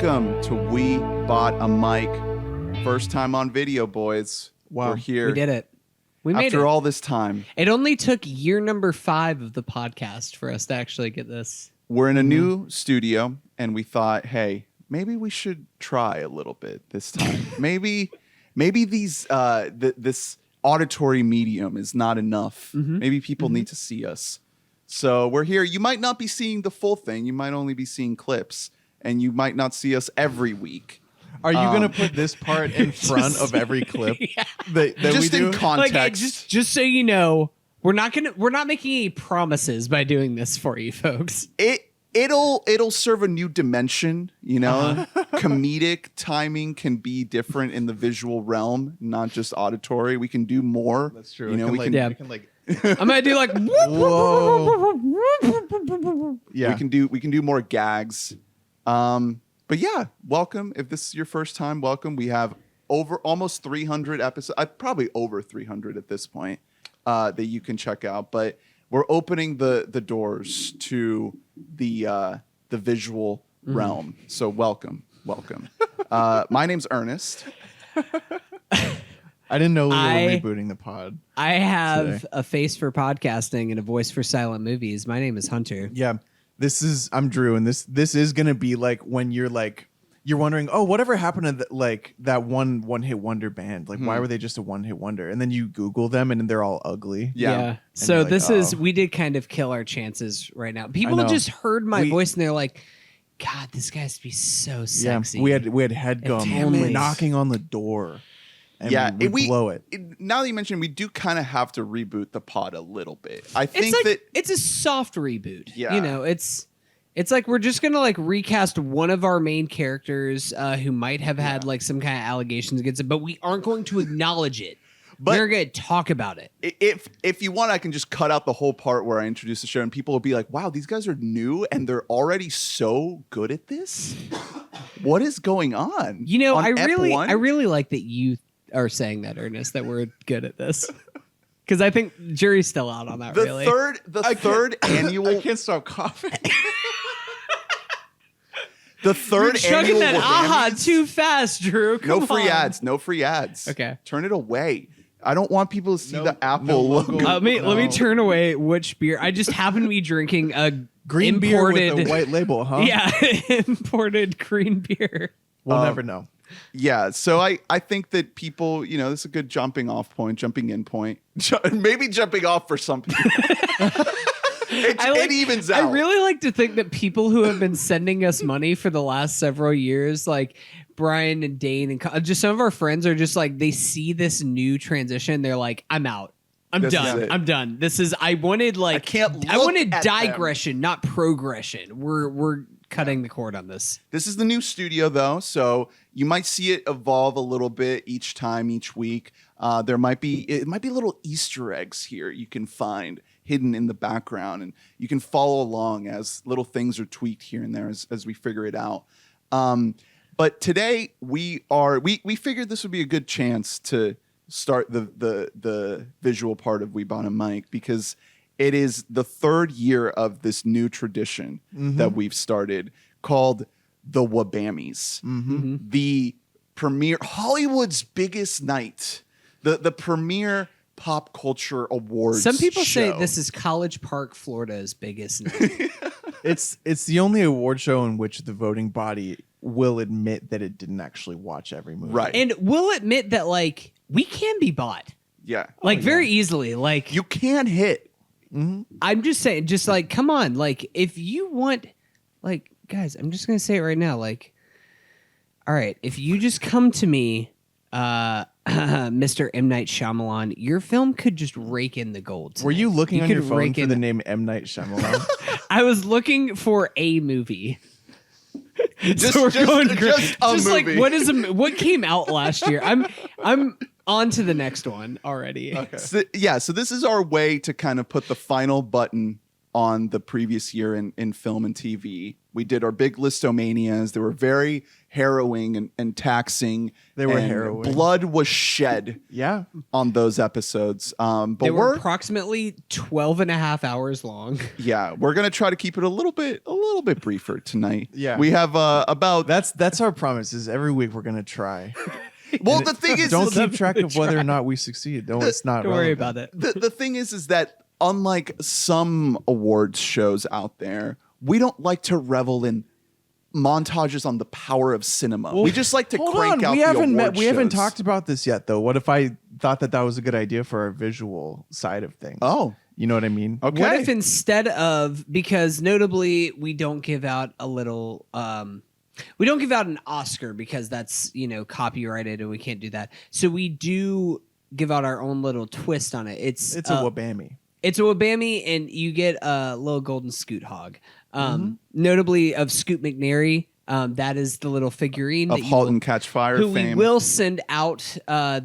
Welcome to We Bought a Mic. First time on video, boys. Wow. We're here. We did it. We made it. After all this time. It only took year number 5 of the podcast for us to actually get this. We're in a new studio, and we thought, hey, maybe we should try a little bit this time. maybe these this auditory medium is not enough. Maybe people need to see us. So we're here. You might not be seeing the full thing. You might only be seeing clips, and you might not see us every week. Are you going to put this part in front of every clip that just we do? in context? Like, just so you know, we're not making any promises by doing this for you folks. It'll serve a new dimension, you know. Comedic timing can be different in the visual realm, not just auditory. We can do more. That's true. You know, we can I'm gonna do like yeah. we can do more gags. But yeah, welcome. If this is your first time, welcome. We have over almost 300 episodes. Probably over 300 at this point that you can check out. But we're opening the doors to the visual realm. So welcome. My name's Ernest. I didn't know we were rebooting the pod. I have today. a face for podcasting and a voice for silent movies. My name is Hunter. Yeah. I'm Drew, and this is gonna be like when you're wondering, oh, whatever happened to that one hit wonder band? Like, why were they just a one hit wonder? And then you Google them, and they're all ugly. Yeah. So like, we did kind of kill our chances right now. People just heard my voice and they're like, God, this guy has to be so sexy. Yeah, we had headgum knocking on the door. And we blow it. Now that you mention it, we do kind of have to reboot the pod a little bit. I think it's a soft reboot. Yeah. You know, it's like we're just gonna like recast one of our main characters who might have had like some kind of allegations against it, but we aren't going to acknowledge it. But we're gonna talk about it. If you want, I can just cut out the whole part where I introduce the show, and people will be like, "Wow, these guys are new, and they're already so good at this. What is going on?" You know, on I Ep1? really like that you are saying that, Ernest, that we're good at this. Because I think jury's still out on that. The third annual. I can't stop coughing. The third You're chugging annual that aha WBAMMYs. too fast, Drew. No free ads. No free ads. Okay. Turn it away. I don't want people to see the Apple logo. Let me turn away which beer. I just happen to be drinking a Green imported beer with a white label, huh? Yeah, imported green beer. We'll never know. Yeah, so I think that people, you know, this is a good jumping in point. Maybe jumping off for some people. It evens out. I really like to think that people who have been sending us money for the last several years, like Brian and Dane and just some of our friends, are just like, they see this new transition. They're like, I'm out. I'm done. This is, I wanted digression, not progression. We're cutting the cord on this. This is the new studio, though, so you might see it evolve a little bit each week. It might be little Easter eggs here you can find hidden in the background, and you can follow along as little things are tweaked here and there as we figure it out. But today we figured this would be a good chance to start the visual part of We Bought a Mic, because it is the third year of this new tradition that we've started called the WBAMMYs. The premier, Hollywood's biggest night, the premier pop culture awards. Some people show. say this is College Park, Florida's biggest night. It's the only award show in which the voting body will admit that it didn't actually watch every movie. Right. And we'll admit that, like, we can be bought. Yeah. Very easily. Like, You can hit. I'm just saying, just like, come on. Like, if you want, like, guys, I'm just going to say it right now. Like, all right, if you just come to me, Mr. M. Night Shyamalan, your film could just rake in the gold tonight. Were you looking on your phone for in the name M. Night Shyamalan? I was looking for a movie. Just So we're going just a movie. Like, what came out last year? I'm on to the next one already. Okay. So this is our way to kind of put the final button on the previous year in film and TV. We did our big listomanias. They were very harrowing and taxing. They were and harrowing. Blood was shed Yeah. on those episodes. But They were we're approximately 12 and a half hours long. yeah, we're gonna try to keep it a little bit briefer tonight. Yeah. We have about That's our promise. Is every week we're gonna try. well the thing is Don't keep track of whether or not we succeed. No, it's not. Don't worry relevant. about it. the thing is that unlike some awards shows out there, we don't like to revel in montages on the power of cinema. We just like to Hold crank on. out We the haven't award we haven't shows. talked about this yet, though. What if I thought that was a good idea for our visual side of things? Oh, You know what I mean? okay. What if instead of, because notably we don't give out a little, we don't give out an Oscar because that's, copyrighted and we can't do that. So we do give out our own little twist on it. It's It's a wabammy. It's a wabammy, and you get a little golden Scoot hog. Notably of Scoot McNairy. That is the little figurine of that you Halt will- and Catch Fire who fame. we will send out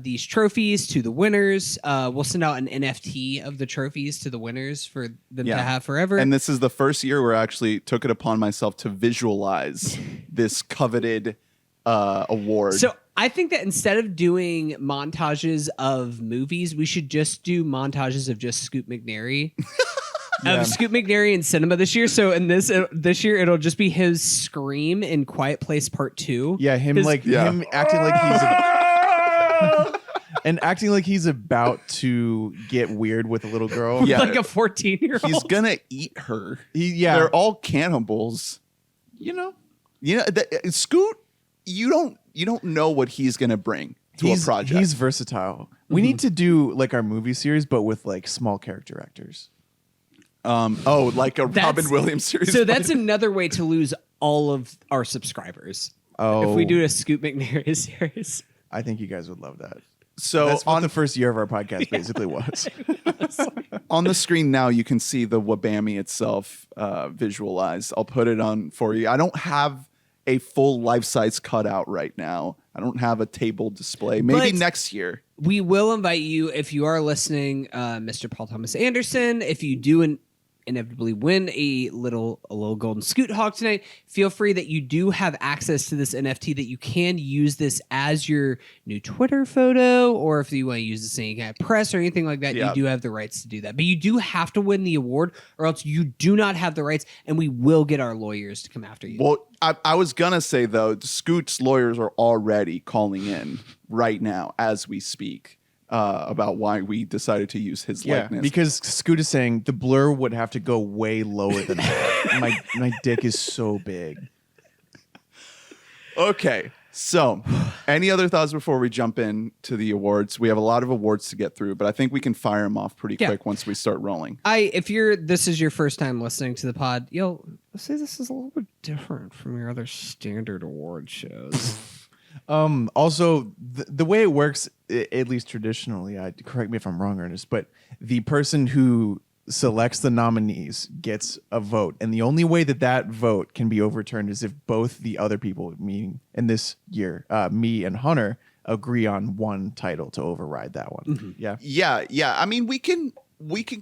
these trophies to the winners. We'll send out an NFT of the trophies to the winners for them to have forever. And this is the first year where I actually took it upon myself to visualize this coveted award. So I think that instead of doing montages of movies, we should just do montages of just Scoot McNairy. Of Scoot McNairy in cinema this year. So in this year, it'll just be his scream in Quiet Place Part 2. Yeah, him His- him acting like he's and acting like he's about to get weird with a little girl. Yeah. Like a 14-year-old. he's gonna eat her. Yeah. They're all cannibals. You know, Scoot, you don't know what he's gonna bring to a project. He's versatile. We need to do like our movie series, but with like small character actors. Like a That's- Robin Williams series. So that's another way to lose all of our subscribers. Oh, If we do a Scoot McNairy series. I think you guys would love that. so That's what on the first year of our podcast basically was. on the screen now you can see the wabammy itself visualized. I'll put it on for you. I don't have a full life-size cutout right now. I don't have a table display. Maybe But- next year. We will invite you, if you are listening, Mr. Paul Thomas Anderson, if you do inevitably win a little golden Scoot hog tonight, feel free that you do have access to this NFT, that you can use this as your new Twitter photo, or if you want to use this in any kind of press or anything like that, Yeah. you do have the rights to do that. But you do have to win the award, or else you do not have the rights, and we will get our lawyers to come after you. Well, I was gonna say though, Scoot's lawyers are already calling in right now as we speak about why we decided to use his Yeah, likeness. because Scoot is saying the blur would have to go way lower than that. My dick is so big. Okay, so any other thoughts before we jump in to the awards? We have a lot of awards to get through, but I think we can fire them off pretty Yeah. quick once we start rolling. If this is your first time listening to the pod, you'll say this is a little bit different from your other standard award shows. Also, the way it works, at least traditionally, correct me if I'm wrong, Ernest, but the person who selects the nominees gets a vote, and the only way that vote can be overturned is if both the other people, meaning in this year, me and Hunter, agree on one title to override that one. Mm-hmm. Yeah. Yeah. I mean, we can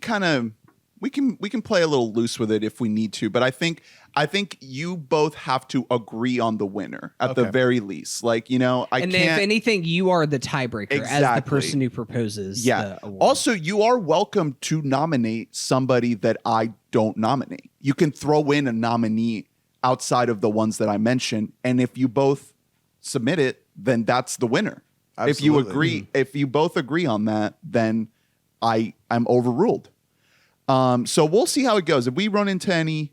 kind of we can play a little loose with it if we need to, but I think you both have to agree on the winner at the Okay. very least. Like, I And can't. if anything, you are the tiebreaker as the Exactly. person who proposes Yeah. the award. Also, you are welcome to nominate somebody that I don't nominate. You can throw in a nominee outside of the ones that I mentioned, and if you both submit it, then that's the winner. Absolutely. If you both agree on that, then I'm overruled. So we'll see how it goes. If we run into any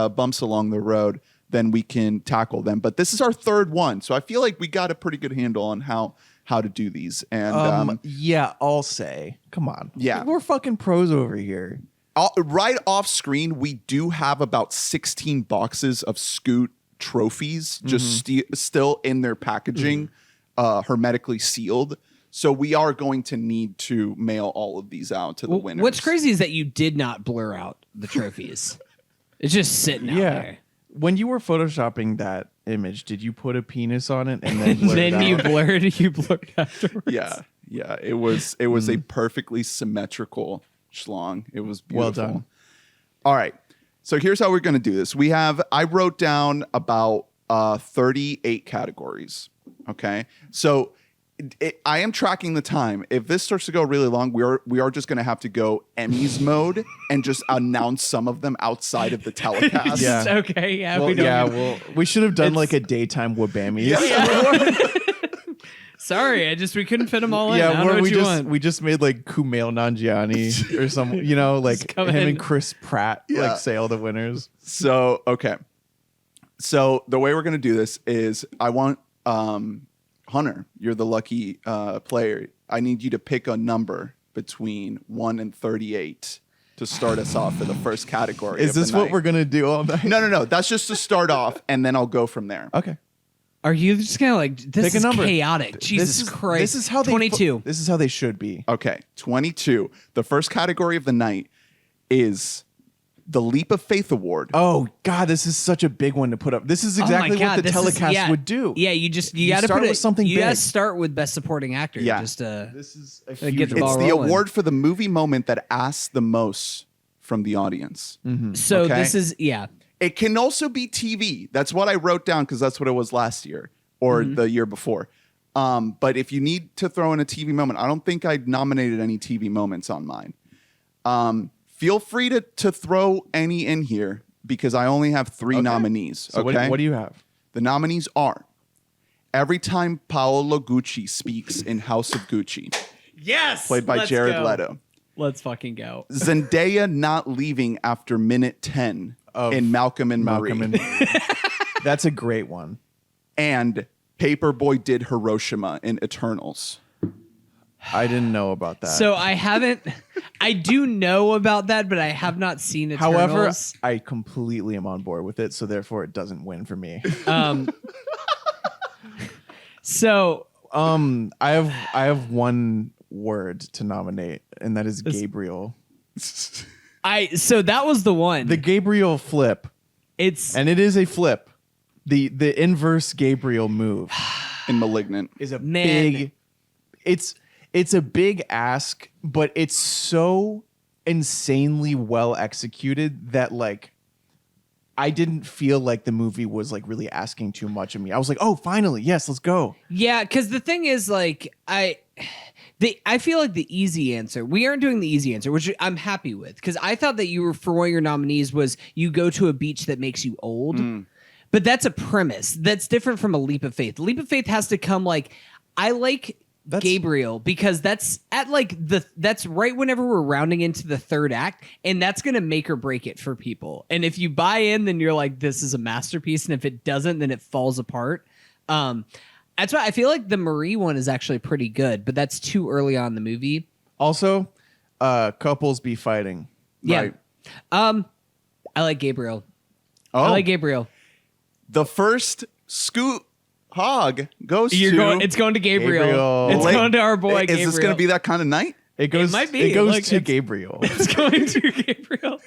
bumps along the road, then we can tackle them. But this is our third one, so I feel like we got a pretty good handle on how to do these. And Yeah, I'll say. Come on. Yeah. We're fucking pros over here. right off screen, we do have about 16 boxes of Scoot trophies just still in their packaging, hermetically sealed. So we are going to need to mail all of these out to the winners. What's crazy is that you did not blur out the trophies. It's just sitting out there. When you were photoshopping that image, did you put a penis on it and then blur Then it you out? blurred afterwards. Yeah. It was a perfectly symmetrical schlong. It was beautiful. Well done. All right. So here's how we're going to do this. I wrote down about 38 categories. Okay. So I am tracking the time. If this starts to go really long, we are just going to have to go Emmys mode and just announce some of them outside of the telecast. Yeah. Okay. Yeah. Well, we should have done like a daytime WBAMMYs. Yeah. Sorry, we couldn't fit them all in. I don't know what we just made like Kumail Nanjiani or some, like him and Chris Pratt like say all the winners. So okay. So the way we're going to do this is I want Hunter, you're the lucky player. I need you to pick a number between 1 and 38 to start us off for the first category. Is this what we're going to do all night? No. That's just to start off, and then I'll go from there. Okay. Are you just gonna like this? Pick a is number. Chaotic. Jesus Christ. This is how 22. This is how they should be. Okay, 22. The first category of the night is the Leap of Faith Award. Oh God, this is such a big one to put up. This is exactly what the telecast would do. Yeah, you got to start put with something You big. got to start with best supporting actor. Yeah. Just This is a get huge the It's ball the rolling. award for the movie moment that asks the most from the audience. So Okay. this is It can also be TV. That's what I wrote down because that's what it was last year or the year before. But if you need to throw in a TV moment, I don't think I nominated any TV moments on mine. Feel free to throw any in here because I only have 3 nominees. So okay. what do you have? The nominees are every time Paolo Gucci speaks in House of Gucci, yes, played by let's Jared go. Leto. Let's fucking go. Zendaya not leaving after minute 10 Of in Malcolm and Marie. That's a great one. And Paperboy did Hiroshima in Eternals. I didn't know about that. So I do know about that, but I have not seen Eternals. However, I completely am on board with it, so therefore it doesn't win for me. So I have one word to nominate, and that is Gabriel. so that was the one. The Gabriel flip, and it is a flip. The inverse Gabriel move In Malignant. is a Man. big. It's a big ask, but it's so insanely well executed that like I didn't feel like the movie was like really asking too much of me. I was like, oh, finally, yes, let's go. Yeah, because the thing is, like, I feel like the easy answer. We aren't doing the easy answer, which I'm happy with, because I thought that you were, for one of your nominees was you go to a beach that makes you old. But that's a premise. That's different from a leap of faith. Leap of faith has to come like, I like Gabriel because that's at like that's right whenever we're rounding into the third act, and that's gonna make or break it for people. And if you buy in, then you're like, this is a masterpiece, and if it doesn't, then it falls apart. That's why I feel like the Marie one is actually pretty good, but that's too early on in the movie. Also, couples be fighting. Yeah. Right. I like Gabriel. Oh, I like Gabriel. the first Scoot Hog goes It's going to Gabriel. Gabriel. It's going to our boy Is Gabriel. this going to be that kind of night? It goes. might be. It goes Like, to it's- Gabriel. It's going to Gabriel.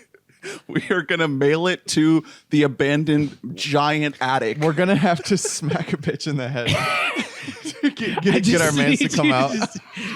We are going to mail it to the abandoned giant attic. We're gonna have to smack a bitch in the head. get our mans to come out.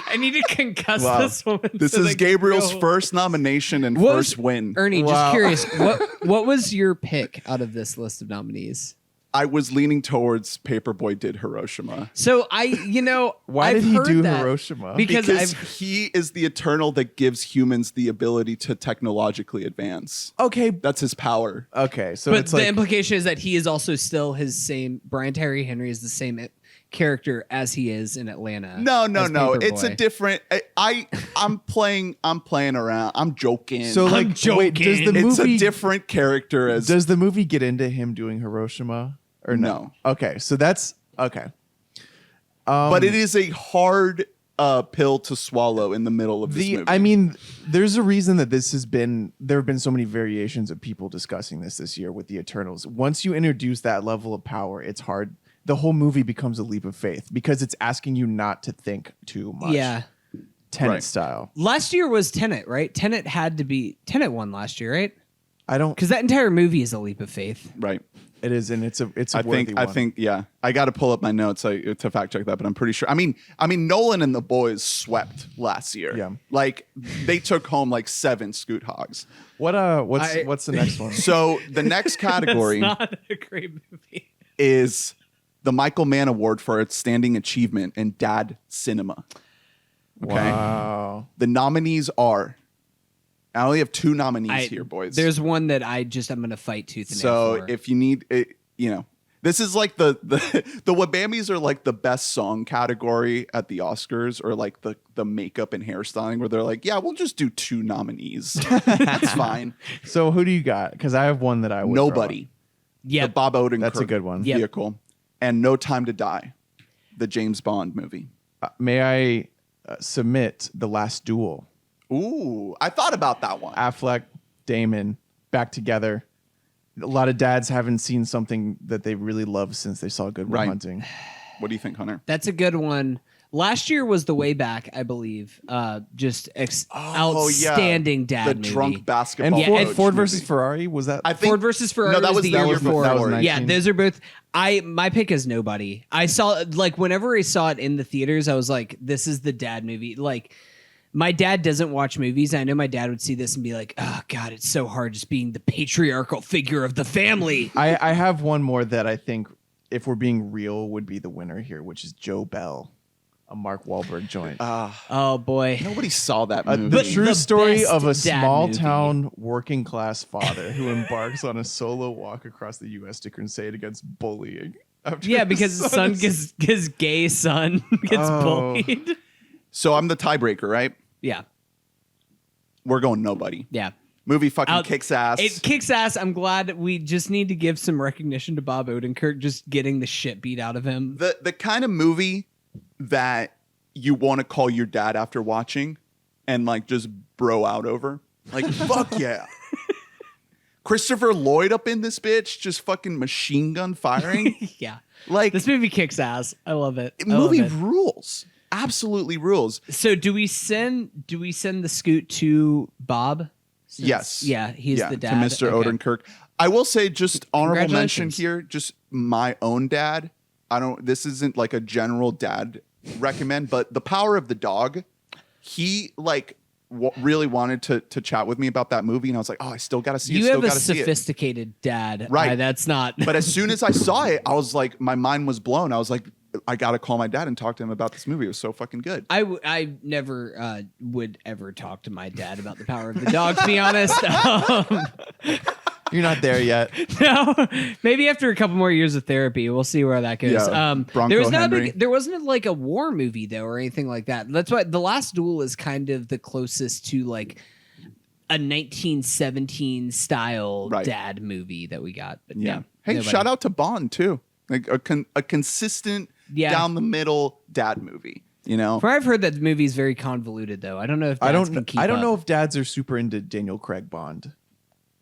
I need to concuss Wow. this woman. This so is that Gabriel's Gabriel- first nomination and What first win. Ernie, Wow. just curious, what was your pick out of this list of nominees? I was leaning towards Paperboy did Hiroshima. So Why I've did he heard do that Hiroshima? Because he is the Eternal that gives humans the ability to technologically advance. Okay. That's his power. Okay. So but it's the like implication is that he is also still his same. Brian Tyree Henry is the same character as he is in Atlanta. No. as It's a Paperboy. different. I'm playing around. I'm joking. so like wait, does the it's movie a different character as does the movie get into him doing Hiroshima or no? Okay. So that's okay. but it is a hard pill to swallow in the middle of this movie. I mean, there's a reason that there have been so many variations of people discussing this year with the Eternals. Once you introduce that level of power, it's hard. The whole movie becomes a leap of faith because it's asking you not to think too much. Yeah. Tenet Right. style. Last year was Tenet, right? Tenet won last year, right? I don't. Because that entire movie is a leap of faith. Right. It is, and it's a I worthy one. think yeah. I got to pull up my notes to fact check that, but I'm pretty sure. I mean, Nolan and the boys swept last year. Yeah. Like they took home like 7 Scoot Hogs. What's the next one? So the next category That's not a great movie. is the Michael Mann Award for Outstanding Achievement in Dad Cinema. Okay. Wow. The nominees are. I only have 2 nominees here, boys. There's one that I'm going to fight tooth and nail So for. if you need, this is like the WBAMMYs are like the best song category at the Oscars, or like the makeup and hairstyling, where they're like, yeah, we'll just do 2 nominees. That's fine. So who do you got? Because I have one that I would Nobody. Yeah, The Bob Odenkirk. That's a good one. Yep. Vehicle. And No Time to Die, the James Bond movie. May I submit The Last Duel? Ooh, I thought about that one. Affleck, Damon, back together. A lot of dads haven't seen something that they really love since they saw Good Will Right. Hunting. What do you think, Hunter? that's a good one. Last year was The Way Back, I believe. Just outstanding dad The movie. drunk basketball. And Yeah, Ford, and Ford movie. versus Ferrari, was that? I think Ford versus Ferrari No, that was the the year year before. that was Yeah, 19. those are both. My pick is Nobody. I saw whenever I saw it in the theaters, I was like, this is the dad movie. Like, my dad doesn't watch movies. I know my dad would see this and be like, oh God, it's so hard just being the patriarchal figure of the family. I have one more that I think, if we're being real, would be the winner here, which is Joe Bell, a Mark Wahlberg joint. Oh boy. Nobody saw that The movie. true the story best of a dad small movie. town working class father who embarks on a solo walk across the U.S. to crusade against bullying. after Yeah, because his son is- his gay son gets Oh. bullied. So I'm the tiebreaker, right? Yeah. We're going Nobody. Yeah. Movie fucking Out- kicks ass. It kicks ass. I'm glad we just need to give some recognition to Bob Odenkirk just getting the shit beat out of him. the kind of movie that you want to call your dad after watching and like just bro out over. Like, fuck yeah. Christopher Lloyd up in this bitch, just fucking machine gun firing. Yeah. Like, This movie kicks ass. I love it. I movie love it. rules. Absolutely rules. So do we send the scoot to Bob? Since- Yes. Yeah, he's the dad. To Mr. Okay. Odenkirk. I will say, just honorable mention Congratulations. here, just my own dad. This isn't like a general dad recommend, but The Power of the Dog, he like really wanted to chat with me about that movie, and I was like, oh, I still got to see it. You Still have a got to see it. sophisticated dad. Right. That's not. But as soon as I saw it, I was like, my mind was blown. I was like, I got to call my dad and talk to him about this movie. It was so fucking good. I never would ever talk to my dad about The Power of the Dog, to be honest. You're not there yet. No, maybe after a couple more years of therapy, we'll see where that goes. Yeah, Bronco there was not Henry. there wasn't like a war movie though, or anything like that. That's why The Last Duel is kind of the closest to like a 1917 style Right. dad movie that we got. But Yeah. no, Hey, nobody. shout out to Bond too. Like a consistent Yeah. down the middle dad movie. You know, For I've heard that the movie is very convoluted though. I don't know if dads can keep I don't up. know if dads are super into Daniel Craig Bond.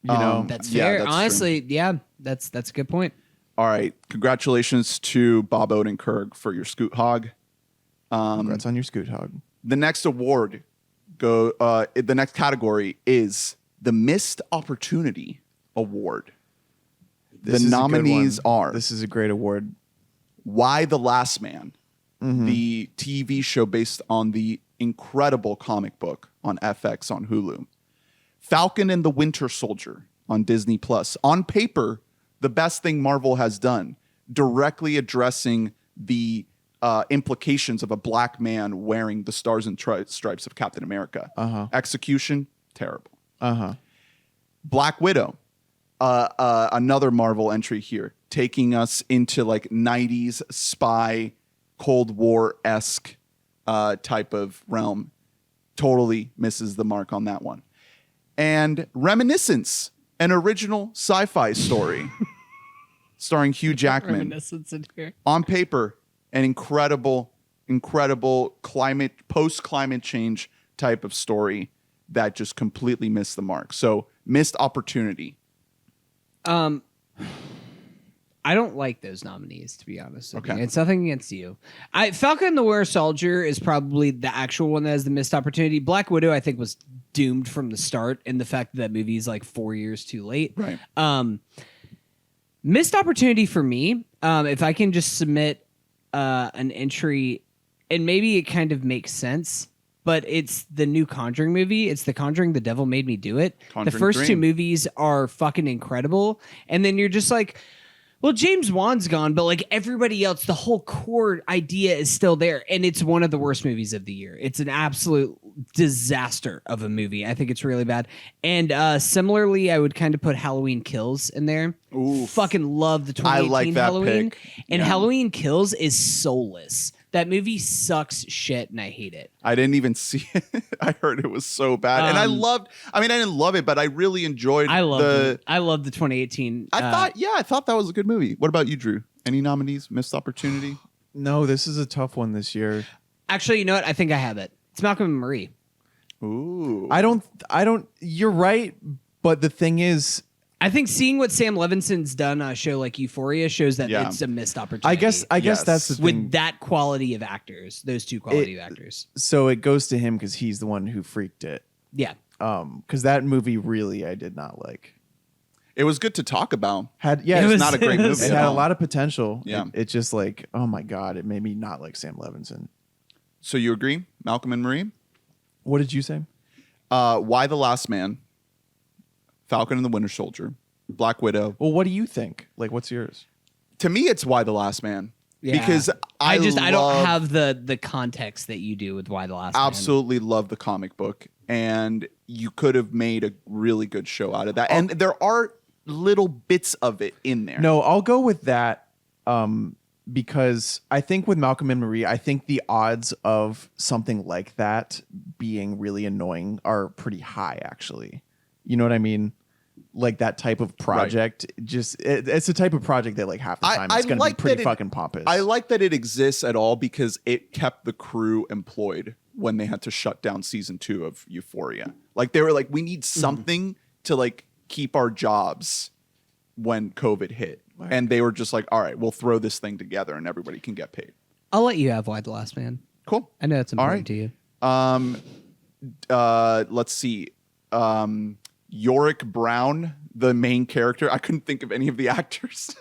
You know, That's Yeah, fair. that's true. Honestly, yeah, that's a good point. all right. Congratulations to Bob Odenkirk for your Scoot Hog. congrats on your Scoot Hog. The next award the next category is the Missed Opportunity Award. This The is a good nominees one. are This is a great award. Why the Last Man, the TV show based on the incredible comic book on FX on Hulu. Falcon and the Winter Soldier on Disney Plus. On paper, the best thing Marvel has done, directly addressing the implications of a black man wearing the stars and stripes of Captain America. Execution, terrible. Black Widow, another Marvel entry here, taking us into like 90s spy, Cold War-esque type of realm. Totally misses the mark on that one. And Reminiscence, an original sci-fi story starring Hugh Jackman. Reminiscence in here. On paper, an incredible post-climate change type of story that just completely missed the mark. So missed opportunity. I don't like those nominees, to be honest. With Okay. you. It's nothing against you. Falcon and the Winter Soldier is probably the actual one that has the missed opportunity. Black Widow, I think, was doomed from the start, and the fact that movie is like 4 years too late. Right. Missed opportunity for me. If I can just submit an entry, and maybe it kind of makes sense, but it's the new Conjuring movie. It's The Conjuring, The Devil Made Me Do It. Conjuring the first 3. two movies are fucking incredible. And then you're just like, well, James Wan's gone, but like everybody else, the whole core idea is still there. And it's one of the worst movies of the year. It's an absolute disaster of a movie. I think it's really bad. And similarly, I would kind of put Halloween Kills in there. Ooh. Fucking love the 2018 I like that Halloween. pick. And Yeah. Halloween Kills is soulless. That movie sucks shit, and I hate it. I didn't even see it. I heard it was so bad. And I didn't love it, but I really enjoyed I love the 2018. I thought that was a good movie. What about you, Drew? Any nominees? Missed opportunity? No, this is a tough one this year. Actually, you know what? I think I have it. It's Malcolm and Marie. Ooh. I don't, you're right. But the thing is, I think seeing what Sam Levinson's done on a show like Euphoria shows that Yeah. it's a missed opportunity. I guess Yes. that's the thing. with that quality of actors, those two quality of actors. So it goes to him because he's the one who freaked it. Yeah. Because that movie really I did not like. It was good to talk about. Had It It's was- not a great it movie. was- it at had a all. lot of potential. Yeah. It just like, oh my God, it made me not like Sam Levinson. So you agree? Malcolm and Marie? What did you say? Why the Last Man? Falcon and the Winter Soldier. Black Widow. Well, what do you think? Like, what's yours? To me, it's Why the Last Man. Yeah. Because I don't love- have the context that you do with Why the Last Man. absolutely love the comic book, and you could have made a really good show out of that. And there are little bits of it in there. No, I'll go with that because I think with Malcolm and Marie, I think the odds of something like that being really annoying are pretty high, actually. You know what I mean? Like that type of project, it's a type of project that like half the time it's going to be pretty fucking pompous. I like that it exists at all because it kept the crew employed when they had to shut down season 2 of Euphoria. Like they were like, we need something to like keep our jobs when COVID hit. Right. And they were just like, all right, we'll throw this thing together and everybody can get paid. I'll let you have Why the Last Man. Cool. I know it's All important right. to you. Let's see. Yorick Brown, the main character. I couldn't think of any of the actors.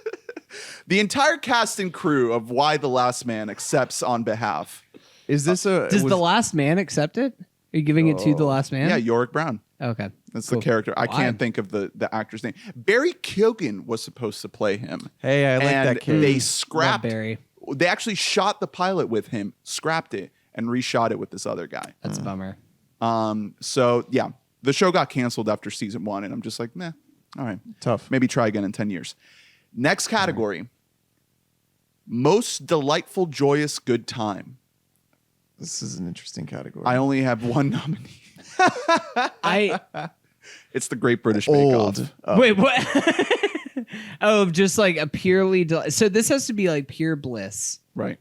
The entire cast and crew of Why the Last Man accepts on behalf. Is this a Does was- The Last Man accept it? Are you giving it to The Last Man? Yeah, Yorick Brown. Okay. That's Cool. the character. I Why? can't think of the actor's name. Barry Keoghan was supposed to play him. Hey, I like and that kid. they Love scrapped. Barry. They actually shot the pilot with him, scrapped it, and reshot it with this other guy. That's a bummer. So yeah, the show got canceled after season 1, and I'm just like, meh. All right, Tough. maybe try again in 10 years. Next category: most delightful, joyous, good time. This is an interesting category. I only have one nominee. I It's the Great British Bake Off. Old. wait. What? Oh, just like a purely. So this has to be like pure bliss. Right.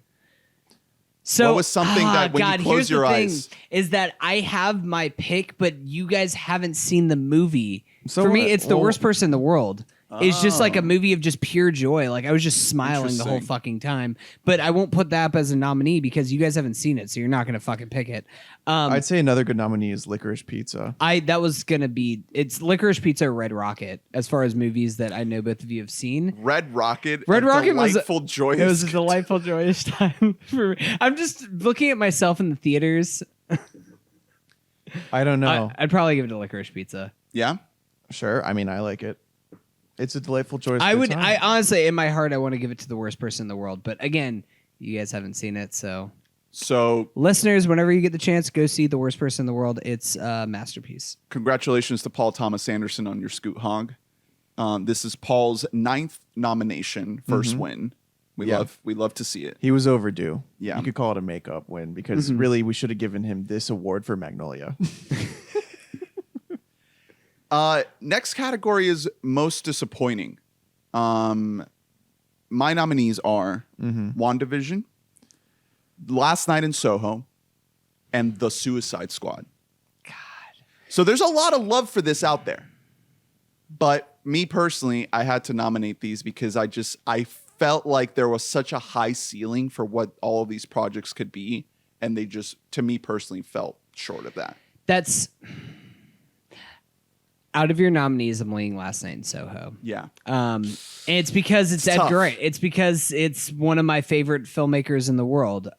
So What was something that when you close here's your the thing, eyes- is that I have my pick, but you guys haven't seen the movie. So For me, what? it's The Well- Worst Person in the World. It's just like a movie of just pure joy. Like I was just smiling the whole Interesting. fucking time. But I won't put that up as a nominee because you guys haven't seen it, so you're not gonna fucking pick it. I'd say another good nominee is Licorice Pizza. That was gonna be it's Licorice Pizza or Red Rocket as far as movies that I know both of you have seen. Red Rocket. Red a Rocket was delightful, joyous. It was a delightful, joyous time for me. I'm just looking at myself in the theaters. I don't know. I'd probably give it to Licorice Pizza. Yeah. Sure. I mean, I like it. It's a delightful choice. I good would. time. I honestly, in my heart, I want to give it to The Worst Person in the World. But again, you guys haven't seen it, so So listeners, whenever you get the chance, go see The Worst Person in the World. It's a masterpiece. congratulations to Paul Thomas Anderson on your Scoot Hog. This is Paul's 9th nomination, first win. Yeah. We love to see it. He was overdue. Yeah. You could call it a makeup win because really we should have given him this award for Magnolia. Next category is most disappointing. My nominees are WandaVision, Last Night in Soho, and The Suicide Squad. God. So there's a lot of love for this out there. But me personally, I had to nominate these because I felt like there was such a high ceiling for what all of these projects could be. And they just, to me personally, felt short of that. That's out of your nominees, I'm leaning Last Night in Soho. Yeah. And it's because it's tough. Edgar Wright. It's because it's one of my favorite filmmakers in the world.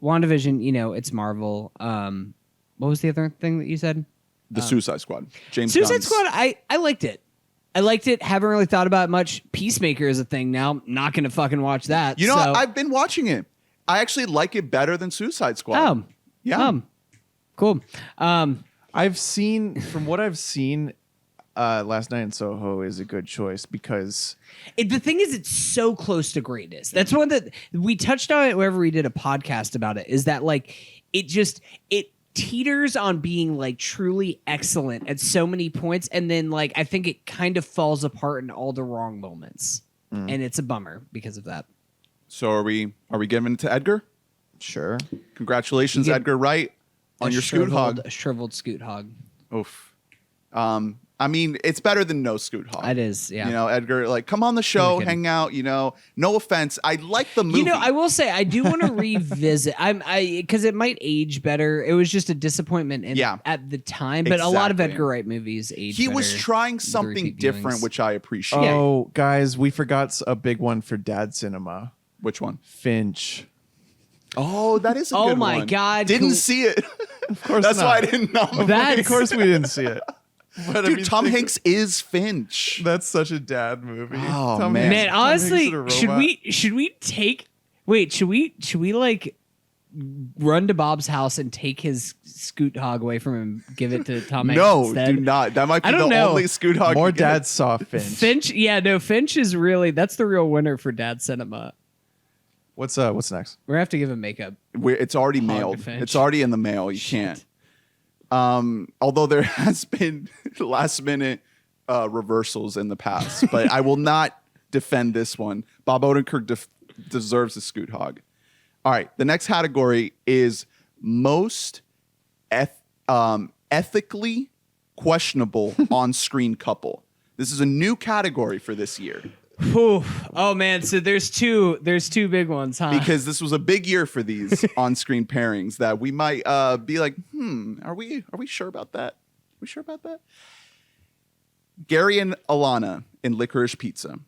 WandaVision, it's Marvel. What was the other thing that you said? The Suicide Squad. James Suicide Gunn's. Squad, I liked it. I liked it. Haven't really thought about it much. Peacemaker is a thing now. Not going to fucking watch that. You know, so. I've been watching it. I actually like it better than Suicide Squad. Oh. Yeah. Cool. I've seen, from what I've seen, Last Night in Soho is a good choice because The thing is, it's so close to greatness. That's one that we touched on it whenever we did a podcast about it, is that like it teeters on being like truly excellent at so many points. And then like I think it kind of falls apart in all the wrong moments. And it's a bummer because of that. So are we giving it to Edgar? sure. Congratulations, You get Edgar Wright, on your Scoot Hog. A shriveled Scoot Hog. Oof. I mean, it's better than no Scoot Hog. It is, yeah. You know, Edgar, like, come on the show, kidding. hang out, no offense. I like the movie. I will say I do want to revisit. Because it might age better. It was just a disappointment at the time, but a lot of Exactly. Edgar Wright movies age. He was better trying with the something repeat different, viewings. which I appreciate. Oh, guys, we forgot a big one for Dad Cinema. Which one? Finch. Oh, that is a Oh good my one. God, Didn't cool. see it. Of course That's not. why I didn't know. Of course we didn't see it. But Dude, Tom Hanks is Finch. That's such a dad movie. Oh, Tom man. Man, Tom Hanks honestly, is a should robot. we like run to Bob's house and take his Scoot Hog away from him, give it to Tom Hanks No, instead? do not. That might be I the don't know. only Scoot Hog. More you get. dads saw Finch. Finch is really, that's the real winner for Dad Cinema. What's next? We're gonna have to give him makeup. It's already Hog mailed. to Finch. It's already in the mail. You can't. Although there has been last minute reversals in the past, but I will not defend this one. Bob Odenkirk deserves a Scoot Hog. All right, the next category is most ethically questionable on-screen couple. This is a new category for this year Whew. Oh man, so there's two big ones, huh? because this was a big year for these on-screen pairings that we might be like, are we sure about that? Are we sure about that? Gary and Alana in Licorice Pizza.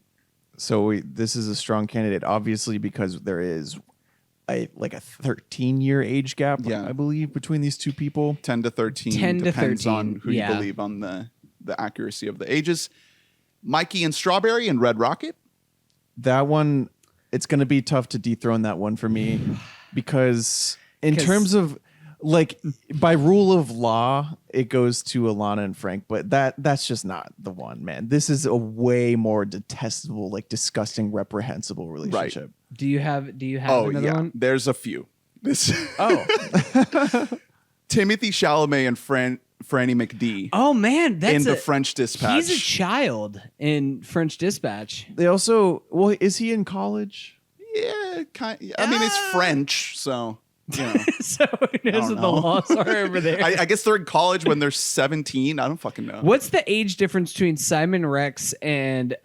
So this is a strong candidate, obviously, because there is a 13-year age gap, Yeah. I believe, between these two people. 10 to 13. 10 to depends 13, on who yeah. you believe on the accuracy of the ages. Mikey and Strawberry and Red Rocket. That one, it's going to be tough to dethrone that one for me because in 'Cause- terms of like by rule of law, it goes to Alana and Frank, but that's just not the one, man. This is a way more detestable, like disgusting, reprehensible relationship. do you have Oh, another yeah. one? There's a few. This Oh, Timothy Chalamet and Franny McD Oh man, that's in The French Dispatch. He's a child in French Dispatch. they also, well, is he in college? Yeah, I mean, it's French, so, So who knows what the know. laws are over there? I guess they're in college when they're 17. I don't fucking know. What's the age difference between Simon Rex and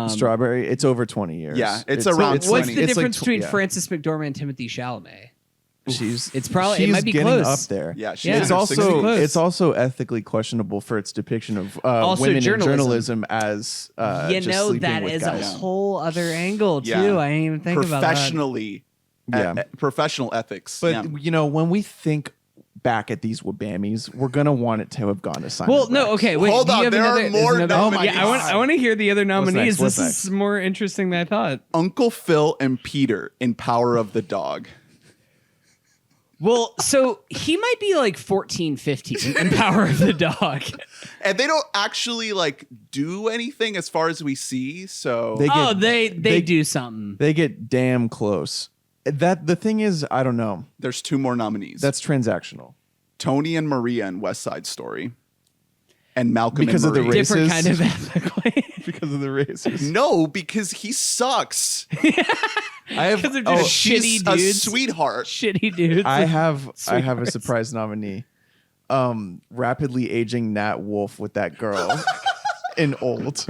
Strawberry, it's over 20 years. Yeah, it's around it's What's 20. the it's difference between yeah. Frances McDormand and Timothy Chalamet? It's probably- it she's might be getting close. up there. Yeah, she's Yeah. in It's her also 60s. Close. it's also ethically questionable for its depiction of Also women journalism. in journalism as just sleeping that with is guys. a whole other angle too. Yeah. I didn't even think about that. Professionally, professional ethics. But yeah. when we think back at these WBAMMYs, we're gonna want it to have gone to Simon. Well, no, Rex. okay. Wait, Hold do you on, have there are another, more there's another- nominees. Yeah, I want to hear the other nominees. What's This next? is more interesting than I thought. Uncle Phil and Peter in Power of the Dog. Well, so he might be like 14, 15 in Power of the Dog. And they don't actually like do anything as far as we see. So They They do something. they get damn close. That the thing is, I don't know. there's two more nominees. That's transactional Tony and Maria in West Side Story. And Malcolm Because and of the Marie. Different Racist. kind of ethically. because of the races. No, because he sucks. I have Because they're just She's shitty a dudes. sweetheart. Shitty dudes. I have a Sweethearts. surprise nominee. Rapidly aging Nat Wolf with that girl in Old.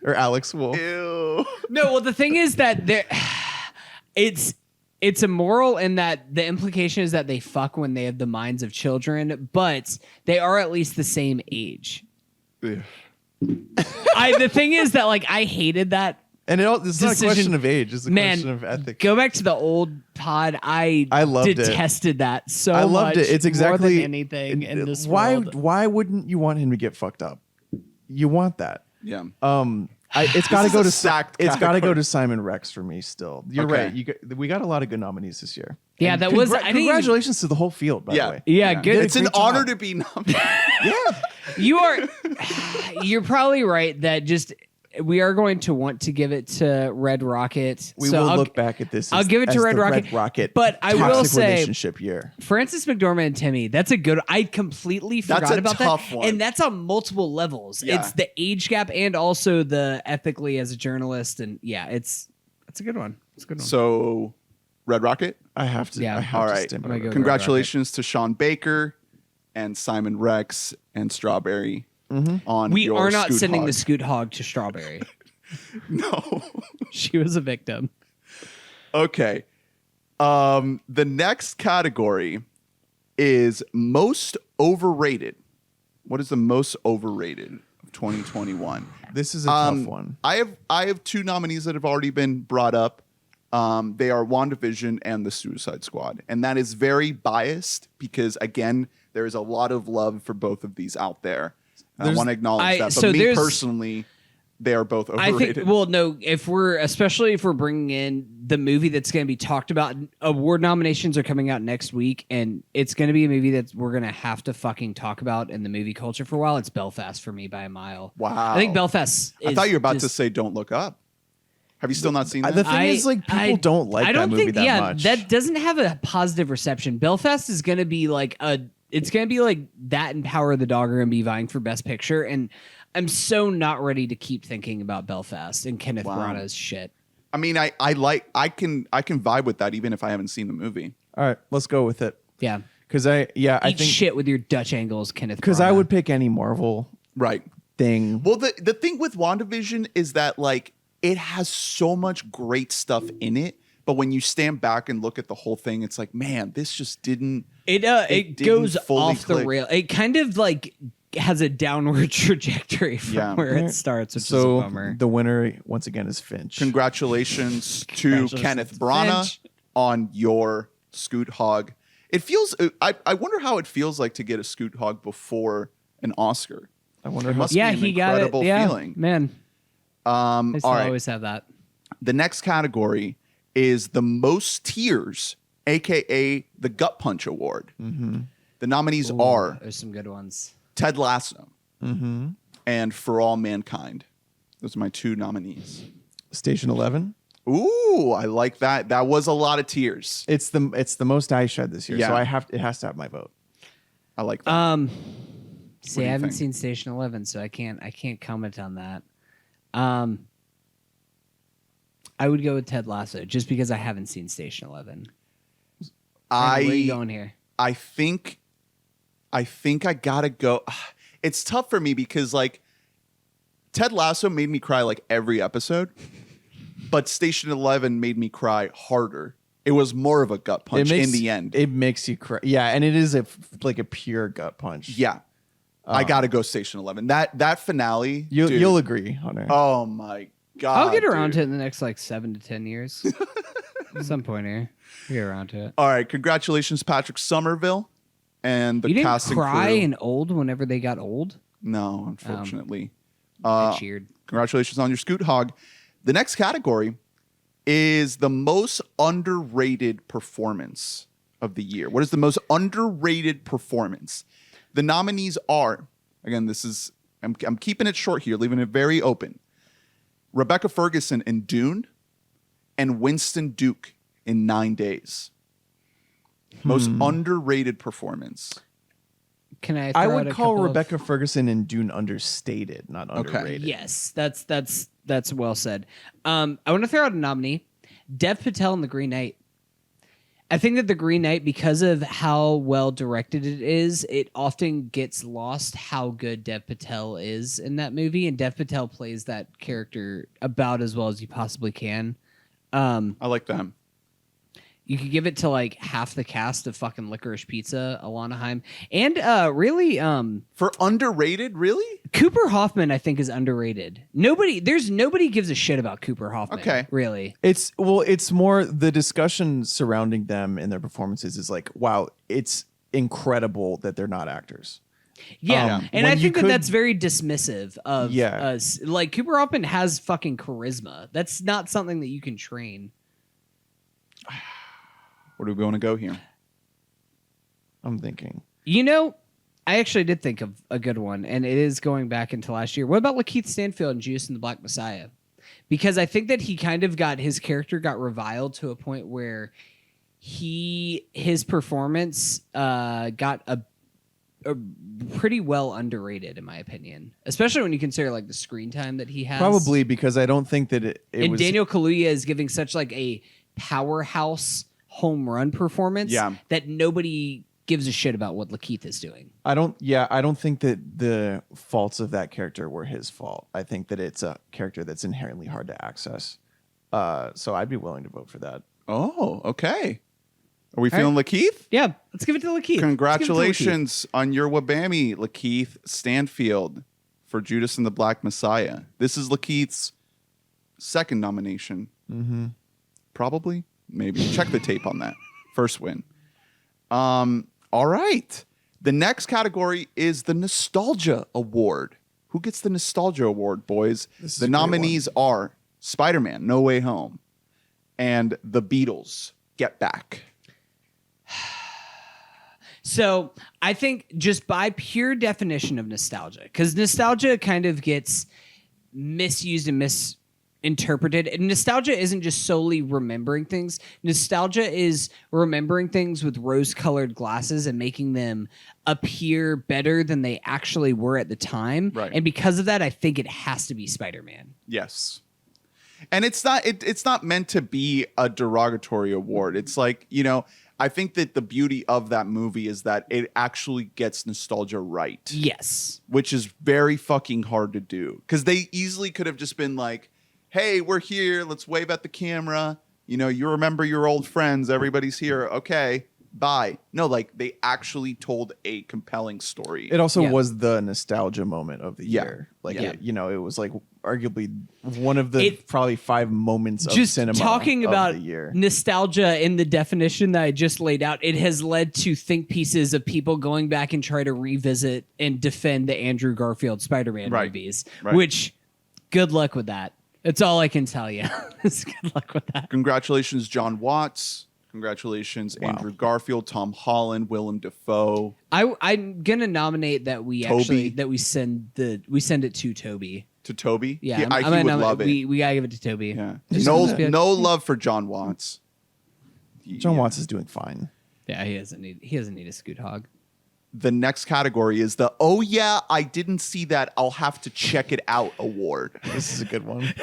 Or Alex Wolf. Ew. No, well, the thing is that it's it's immoral in that the implication is that they fuck when they have the minds of children, but they are at least the same age. Ugh. The thing is that like I hated that. And it's not a Decision- question of age; it's a Man, question of ethics. Go back to the old pod. I loved it. detested that so I loved much. it. It's exactly more than anything in this why. world. Why wouldn't you want him to get fucked up? You want that. Yeah. It's got to is go a to sacked It's got to go category. to Simon Rex for me. Still, you're Okay. right. We got a lot of good nominees this year. Yeah, And that was- I didn't even- congratulations to the whole field. By the way, Yeah, good. It's an Great job. honor to be nominated. You're probably right that just we are going to want to give it to Red Rocket. We So will I'll- look back at this. I'll as, give it to as Red the Rocket. Red Rocket, But I will toxic say, relationship year. Francis McDormand and Timmy, that's a good. I completely That's forgot a about tough that, one. and that's on multiple levels. Yeah. It's the age gap and also the ethically as a journalist, and yeah, it's a good one. It's a good one. So, Red Rocket. I have to. Yeah. I have All to right. stand by I'm gonna Red go Congratulations to Sean Baker and Simon Rex and Strawberry on we your are not Scoot sending Hog. the Scoot Hog to Strawberry. No. She was a victim. Okay. The next category is most overrated. What is the most overrated of 2021? This is a tough one. I have two nominees that have already been brought up. They are WandaVision and The Suicide Squad. And that is very biased because, again, there is a lot of love for both of these out there. I want to acknowledge that. But so me there's- personally, they are both I overrated. think. Well, no. Especially if we're bringing in the movie that's going to be talked about, award nominations are coming out next week, and it's going to be a movie that we're going to have to fucking talk about in the movie culture for a while. It's Belfast for me by a mile. Wow. I think Belfast. I is thought you were about to just- say Don't Look Up. Have you still not seen that? The thing is, like, people don't like I that don't movie think, that yeah, much. that doesn't have a positive reception. Belfast is going to be like it's going to be like that and Power of the Dog are going to be vying for Best Picture, and I'm so not ready to keep thinking about Belfast and Kenneth Wow. Branagh's shit. I mean, I can vibe with that even if I haven't seen the movie. All right, let's go with it. Yeah, Because I eat think shit with your Dutch angles, Kenneth. because I Branagh. would pick any Marvel Right. thing. Well, the thing with WandaVision is that like it has so much great stuff in it, but when you stand back and look at the whole thing, it's like, man, this just didn't. It didn't goes fully off the click. rail. It kind of like has a downward trajectory from Yeah. where it starts, which is a So bummer. the winner once again is Finch. Congratulations to Congratulations Kenneth to Branagh Finch. on your Scoot Hog. It feels. I wonder how it feels like to get a Scoot Hog before an Oscar. I wonder It how. must Yeah, be an he got it. incredible Yeah, feeling. man. I All still right. always have that. The next category is the most tears, aka the Gut Punch Award. The nominees are There's some good ones. Ted Lasso and For All Mankind. Those are my two nominees. Station 11. Ooh, I like that. That was a lot of tears. It's the most I shed this year. Yeah. So it has to have my vote. I like that. See, do you I haven't think? seen Station 11, so I can't comment on that. I would go with Ted Lasso just because I haven't seen Station 11. Where are you going here? I think I gotta go. It's tough for me because like Ted Lasso made me cry like every episode, but Station 11 made me cry harder. It was more of a gut punch in the end. It makes you cry. Yeah, and it is like a pure gut punch. Yeah, I gotta go Station 11. That finale, dude, You'll agree, Hunter. Oh my god! I'll get around to dude. it in the next like 7 to 10 years. At some point here. I'll get around to it. All right, congratulations, Patrick Somerville, and the You didn't cast and cry crew. and old whenever they got old? No, unfortunately. I cheered. Congratulations on your Scoot Hog. The next category is the most underrated performance of the year. What is the most underrated performance? The nominees are, again, I'm keeping it short here, leaving it very open. Rebecca Ferguson in Dune and Winston Duke in 9 Days. Most underrated performance. Can I I throw would out a call couple of- Rebecca Ferguson and Dune understated, not Okay. underrated. Yes, that's well said. I want to throw out a nominee, Dev Patel in The Green Knight. I think that The Green Knight, because of how well directed it is, it often gets lost how good Dev Patel is in that movie, and Dev Patel plays that character about as well as you possibly can. I like them. You could give it to like half the cast of fucking Licorice Pizza, Alana Haim, and really For underrated, really? Cooper Hoffman. I think is underrated. Nobody gives a shit about Cooper Hoffman. Okay. Really. It's more the discussion surrounding them and their performances is like, wow, it's incredible that they're not actors. Yeah, and I when you think could- that's very dismissive of Yeah. us. Like Cooper Hoffman has fucking charisma. That's not something that you can train. Where do we want to go here? I'm thinking. You know, I actually did think of a good one, and it is going back into last year. What about Lakeith Stanfield and Judas and the Black Messiah? Because I think that he kind of his character got reviled to a point where his performance got a pretty well underrated, in my opinion, especially when you consider like the screen time that he has. Probably because I don't think that it and was Daniel Kaluuya is giving such like a powerhouse home run performance that nobody gives a shit about what Lakeith is doing. I don't think that the faults of that character were his fault. I think that it's a character that's inherently hard to access. So I'd be willing to vote for that. Oh, okay. Are we feeling Lakeith? Yeah, let's give it to Lakeith. Congratulations on your WBAMMY, Lakeith Stanfield, for Judas and the Black Messiah. This is Lakeith's second nomination. Mm-hmm. Probably, maybe. Check the tape on that. First win. All right. The next category is the Nostalgia Award. Who gets the Nostalgia Award, boys? The nominees are Spider-Man: No Way Home and The Beatles: Get Back. So I think just by pure definition of nostalgia, because nostalgia kind of gets misused and misinterpreted. And nostalgia isn't just solely remembering things. Nostalgia is remembering things with rose-colored glasses and making them appear better than they actually were at the time. Right. And because of that, I think it has to be Spider-Man. Yes. And it's not meant to be a derogatory award. It's like, you know, I think that the beauty of that movie is that it actually gets nostalgia right. Yes. Which is very fucking hard to do. Because they easily could have just been like, hey, we're here. Let's wave at the camera. You know, you remember your old friends. Everybody's here. Okay, bye. No, like they actually told a compelling story. It also was the nostalgia moment of the Yeah. year. Like, Yeah. it was like arguably one of the probably 5 moments of Just cinema talking of about the year. nostalgia in the definition that I just laid out, it has led to think pieces of people going back and try to revisit and defend the Andrew Garfield Spider-Man Right. movies, Right. which good luck with that. That's all I can tell you. Good luck with that. Congratulations, John Watts. Congratulations, Andrew Garfield, Tom Holland, Willem Dafoe. I'm gonna nominate that we Toby. send it to Toby. To Toby? Yeah, he I'm would gonna love it. We gotta give it to Toby. Yeah. Just No, just be like- no love for John Watts. John Yeah. Watts is doing fine. Yeah, he doesn't need a scoot hog. The next category is the "Oh yeah, I didn't see that. I'll have to check it out" award. This is a good one.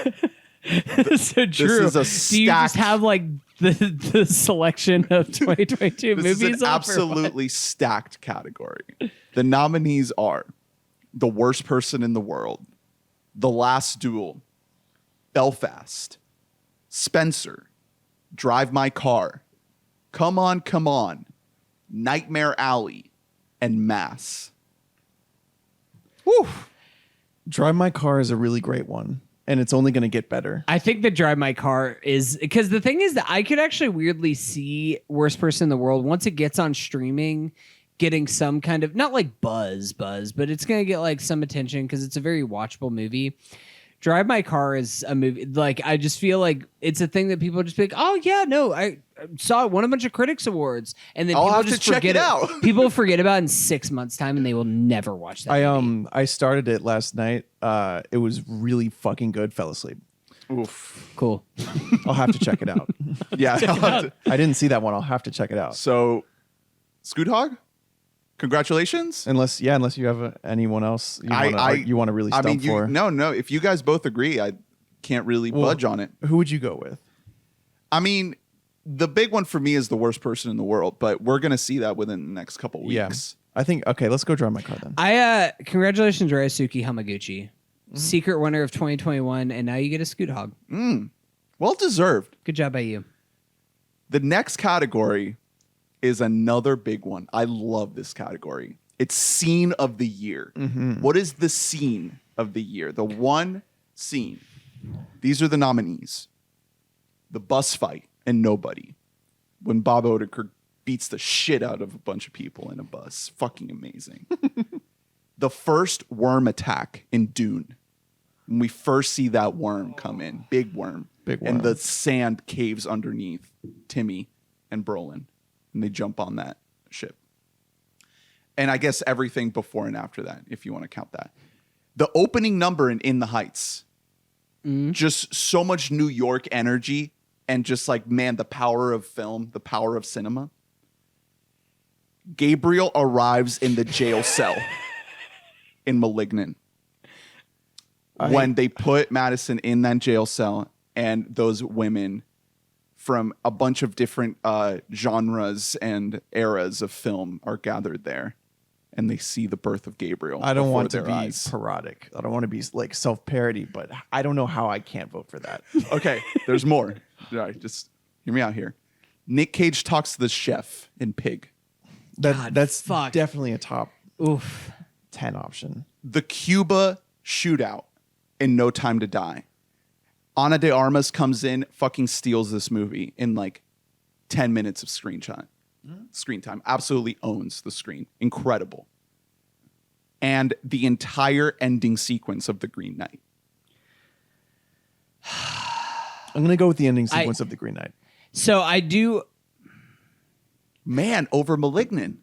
So true. is a Do you just stacked- have like the selection of 2022 This movies? is an up, or what? absolutely stacked category. The nominees are The Worst Person in the World, The Last Duel, Belfast, Spencer, Drive My Car, Come On, Come On, Nightmare Alley, and Mass. Woo. Drive My Car is a really great one, and it's only going to get better. I think the Drive My Car is because the thing is that I could actually weirdly see Worst Person in the World once it gets on streaming getting some kind of not like buzz, but it's gonna get like some attention because it's a very watchable movie. Drive My Car is a movie like I just feel like it's a thing that people just be like, oh yeah, no, I saw it won a bunch of critics awards, and then I'll people have to just check forget it out. People forget about it in 6 months' time, and they will never watch that. movie. I started it last night. It was really fucking good. Fell asleep. Oof. Cool. I'll have to check it out. Yeah. I'll have to- I didn't see that one. I'll have to check it out. So, Scoot Hog, congratulations. Unless you have anyone else you want to really I stump mean, for. no. If you guys both agree, I can't really budge on it. Who would you go with? I mean, the big one for me is The Worst Person in the World, but we're gonna see that within the next couple weeks. I think okay. Let's go Drive My Car then. Congratulations, Ryosuke Hamaguchi, secret winner of 2021, and now you get a Scoot Hog. Well deserved. Good job by you. The next category is another big one. I love this category. It's scene of the year. What is the scene of the year? The one scene. These are the nominees. The bus fight in Nobody, when Bob Odenkirk beats the shit out of a bunch of people in a bus. Fucking amazing. The first worm attack in Dune. When we first see that worm come in. Big worm. And the sand caves underneath Timmy and Brolin. And they jump on that ship. And I guess everything before and after that, if you want to count that. The opening number in the Heights. Just so much New York energy. And just like, man, the power of film, the power of cinema. Gabriel arrives in the jail cell in Malignant. When they put Madison in that jail cell and those women from a bunch of different genres and eras of film are gathered there. And they see the birth of Gabriel. I don't want to be eyes. parodic. I don't want to be like self-parody, but I don't know how I can't vote for that. Okay, there's more. All right, just hear me out here. Nick Cage talks to the chef in Pig. That's fuck. definitely a top Oof. 10 option. The Cuba shootout in No Time to Die. Ana de Armas comes in, fucking steals this movie in like 10 minutes of screen time. Screen time. Absolutely owns the screen. Incredible. And the entire ending sequence of The Green Knight. I'm going to go with the ending sequence of The Green Knight. So I do. Man, over Malignant.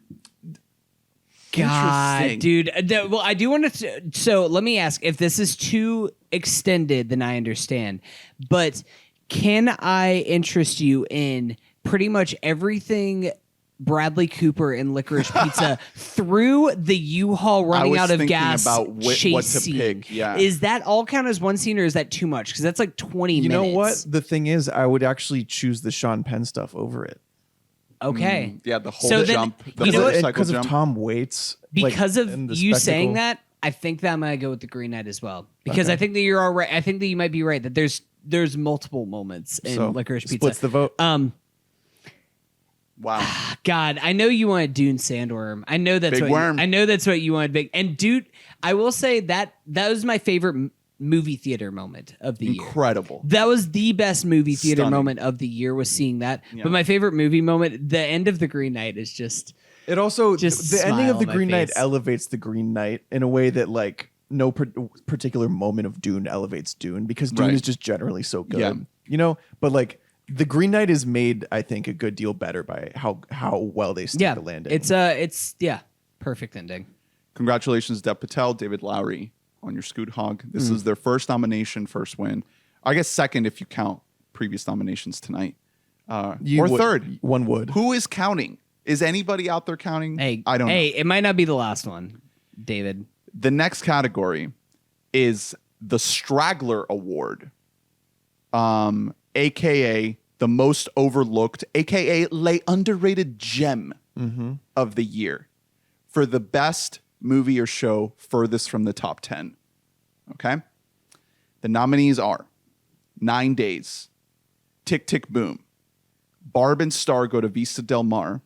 God, Interesting. dude. Well, I do want to. So let me ask, if this is too extended, then I understand. But can I interest you in pretty much everything Bradley Cooper in Licorice Pizza through the U-Haul running out of gas about chase what to scene? pick. Yeah. Is that all count as one scene, or is that too much? Because that's like 20 You minutes. know what? The thing is, I would actually choose the Sean Penn stuff over it. Okay. Yeah, the whole So then, jump. The you know what? motorcycle Because of jump. Tom Waits. Because like, of and the you spectacle. saying that, I think that I'm gonna go with the Green Knight as well. Because I think that you're all right. I think that you might be right that there's multiple moments in So, Licorice Pizza. splits the vote. Wow. God, I know you wanted Dune Sandworm. I know that's Big what worm. I know that's what you wanted. Big and dude, I will say that was my favorite movie theater moment of the year. Incredible. That was the best movie theater Stunning. moment of the year, was seeing that. Yeah. But my favorite movie moment, the end of The Green Knight, is just It also, Just the ending smile of The on my Green Knight face. elevates The Green Knight in a way that like no particular moment of Dune elevates Dune, because Dune Right. is just generally so good. Yeah. You know, but like The Green Knight is made, I think, a good deal better by how well they stick the landing. it's perfect ending. Congratulations, Dev Patel, David Lowry on your Scoot Hog. This is their first nomination, first win. I guess second if you count previous nominations tonight. Or third. One would. Who is counting? Is anybody out there counting? Hey, I don't know. it might not be the last one, David. The next category is the Straggler Award, aka the most overlooked, aka lay underrated gem of the year for the best movie or show furthest from the top 10. Okay? The nominees are 9 Days, Tick Tick Boom, Barb and Star Go to Vista Del Mar,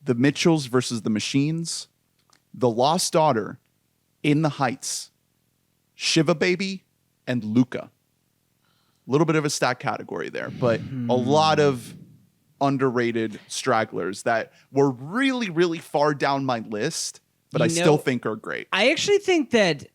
The Mitchells versus the Machines, The Lost Daughter, In the Heights, Shiva Baby, and Luca. A little bit of a stat category there, but a lot of underrated stragglers that were really, really far down my list, but I still think are great. I actually think that,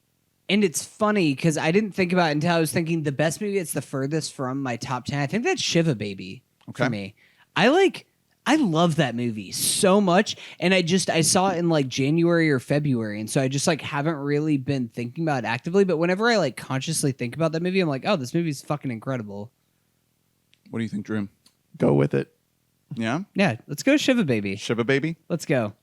and it's funny because I didn't think about it until I was thinking the best movie that's the furthest from my top 10. I think that's Shiva Baby for me. I love that movie so much, and I saw it in like January or February, and so I just like haven't really been thinking about it actively. But whenever I like consciously think about that movie, I'm like, oh, this movie's fucking incredible. What do you think, Drew? Go with it. Yeah? Yeah, let's go Shiva Baby. Shiva Baby? Let's go.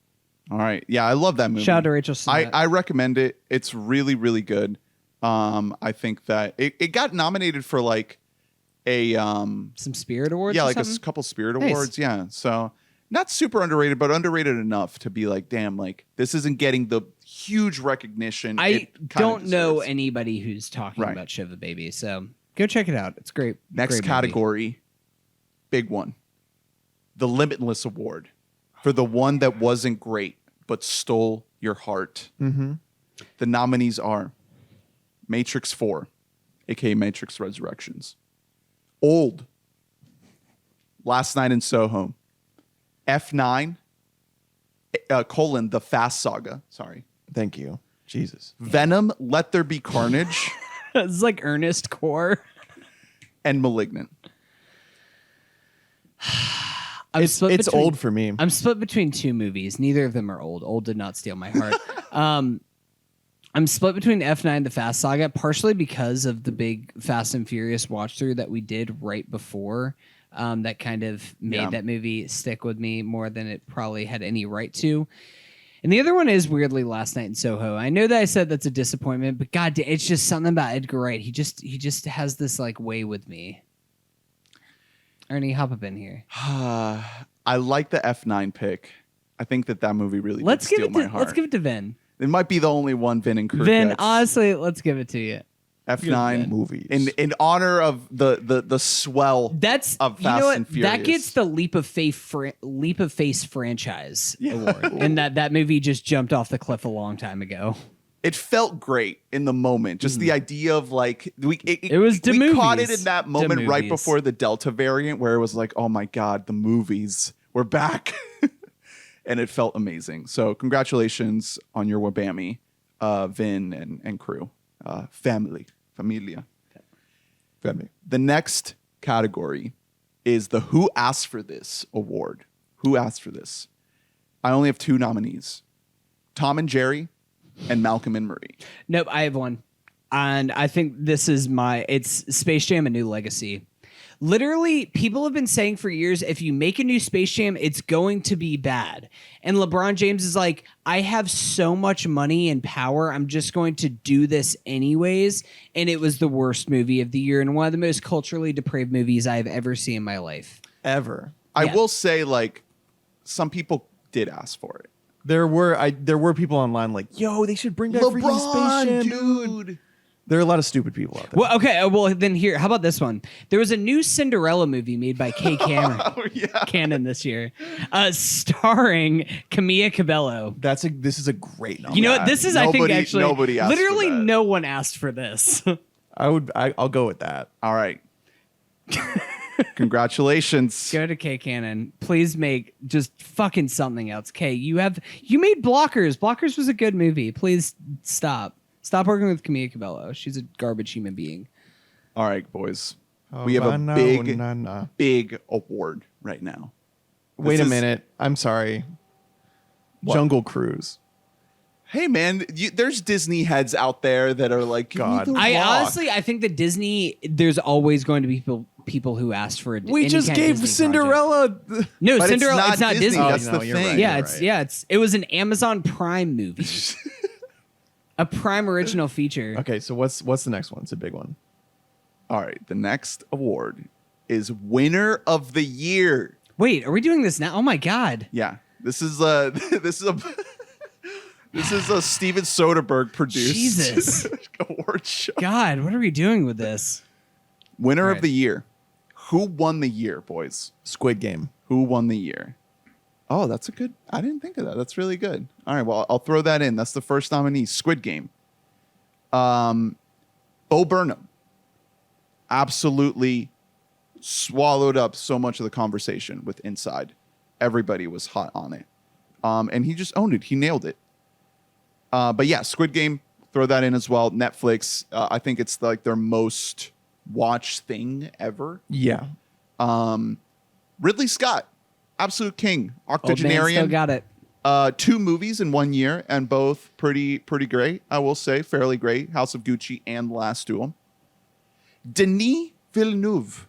All right. Yeah, I love that movie. Shout out to Rachel Sennett. I recommend it. It's really, really good. I think that it got nominated for like a some Spirit Awards. yeah, or like a something? couple Spirit Nice. Awards. Yeah, so not super underrated, but underrated enough to be like, damn, like this isn't getting the huge recognition. I it kinda don't know deserves. anybody who's talking Right. about Shiva Baby, so go check it out. It's great. Next Great movie. category, big one, the Limitless Award for the one that wasn't great but stole your heart. Mm-hmm. The nominees are Matrix 4, aka Matrix Resurrections, Old, Last Night in Soho, F9, The Fast Saga, sorry, Thank you. Jesus. Venom, Let There Be Carnage, It's like Ernest Core. and Malignant. It's old for me. I'm split between two movies. Neither of them are old. Old did not steal my heart. I'm split between F9, The Fast Saga, partially because of the big Fast and Furious watch through that we did right before. That kind of made that movie stick with me more than it probably had any right to. And the other one is weirdly Last Night in Soho. I know that I said that's a disappointment, but God, it's just something about Edgar Wright. He just has this like way with me. Ernie, hop up in here. I like the F9 pick. I think that movie really did steal my heart. Let's give it to Vin. It might be the only one Vin and Kurt Vin, gets. honestly, let's give it to you. F9 movies. In honor of the swell That's of you know Fast what? and Furious. That gets the Leap of Face franchise award, and that movie just jumped off the cliff a long time ago. It felt great in the moment. Just the idea of like It was the we caught movies. it in that The moment right movies. before the Delta variant where it was like, oh my God, the movies, we're back. And it felt amazing. So congratulations on your Wabammy, Vin and crew. Familia. The next category is the Who Asked for This award. Who asked for this? I only have two nominees, Tom and Jerry and Malcolm and Marie. Nope, I have one, and I think this is it's Space Jam: A New Legacy. Literally, people have been saying for years, if you make a new Space Jam, it's going to be bad. And LeBron James is like, I have so much money and power, I'm just going to do this anyways. And it was the worst movie of the year and one of the most culturally depraved movies I've ever seen in my life. Ever. I Yeah. will say, like, some people did ask for it. There were people online like, yo, they should bring back freaking Space Jam, dude. There are a lot of stupid people out there. Well, okay, well then here, how about this one? There was a new Cinderella movie made by Kay Cannon, Cannon this year, starring Camilla Cabello. This is a great number. You know what? This is, I think, actually, nobody asked literally for that. no one asked for this. I'll go with that. All right. Congratulations. Go to Kay Cannon. Please make just fucking something else. Kay, you made Blockers. Blockers was a good movie. Please stop. Stop working with Camilla Cabello. She's a garbage human being. All right, boys. We have a big award right now. Wait a minute. I'm sorry. What? Jungle Cruise. Hey, man, there's Disney heads out there that are like, God. I think that Disney, there's always going to be people who asked for We just gave Cinderella. No, But Cinderella. It's not Disney. That's Oh, no, the you're thing. right. It was an Amazon Prime movie, a Prime original feature. Okay, so what's the next one? It's a big one. All right, the next award is Winner of the Year. Wait, are we doing this now? Oh my God! Yeah, this is a Steven Soderbergh produced Jesus. award show. God, what are we doing with this? Winner All of right. the Year. Who won the year, boys? Squid Game. Who won the year? Oh, that's a good. I didn't think of that. That's really good. All right, well, I'll throw that in. That's the first nominee. Squid Game. Bo Burnham absolutely swallowed up so much of the conversation with Inside. Everybody was hot on it, and he just owned it. He nailed it. But yeah, Squid Game. Throw that in as well. Netflix. I think it's like their most watched thing ever. Yeah. Ridley Scott, absolute king, Old man still octogenarian. got it. 2 movies in 1 year, and both pretty great. I will say, fairly great. House of Gucci and Last Duel. Denis Villeneuve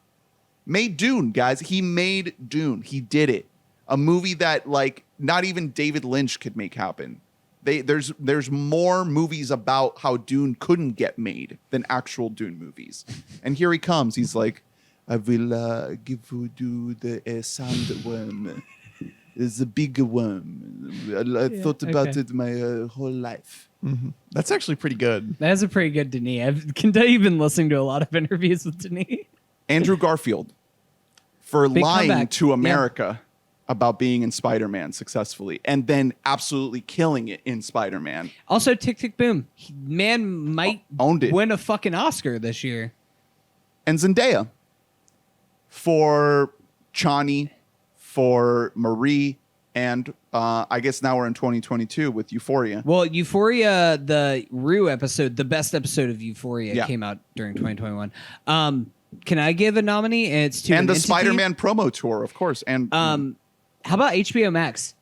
made Dune, guys. He made Dune. He did it. A movie that like not even David Lynch could make happen. There's more movies about how Dune couldn't get made than actual Dune movies. And here he comes. He's like, I will give you the sandworm. It's a big worm. I thought about it my whole life. Mm-hmm. That's actually pretty good. That's a pretty good Denis. I can tell you've been listening to a lot of interviews with Denis. Andrew Garfield for Big lying comeback. to America about being in Spider-Man successfully and then absolutely killing it in Spider-Man. Also, Tick Tick Boom. Man might Owned it. win a fucking Oscar this year. And Zendaya for Chani, for Marie, and I guess now we're in 2022 with Euphoria. Well, Euphoria, the Rue episode, the best episode of Euphoria came out during 2021. Can I give a nominee? It's to and an the entity? Spider-Man promo tour, of course. And how about HBO Max?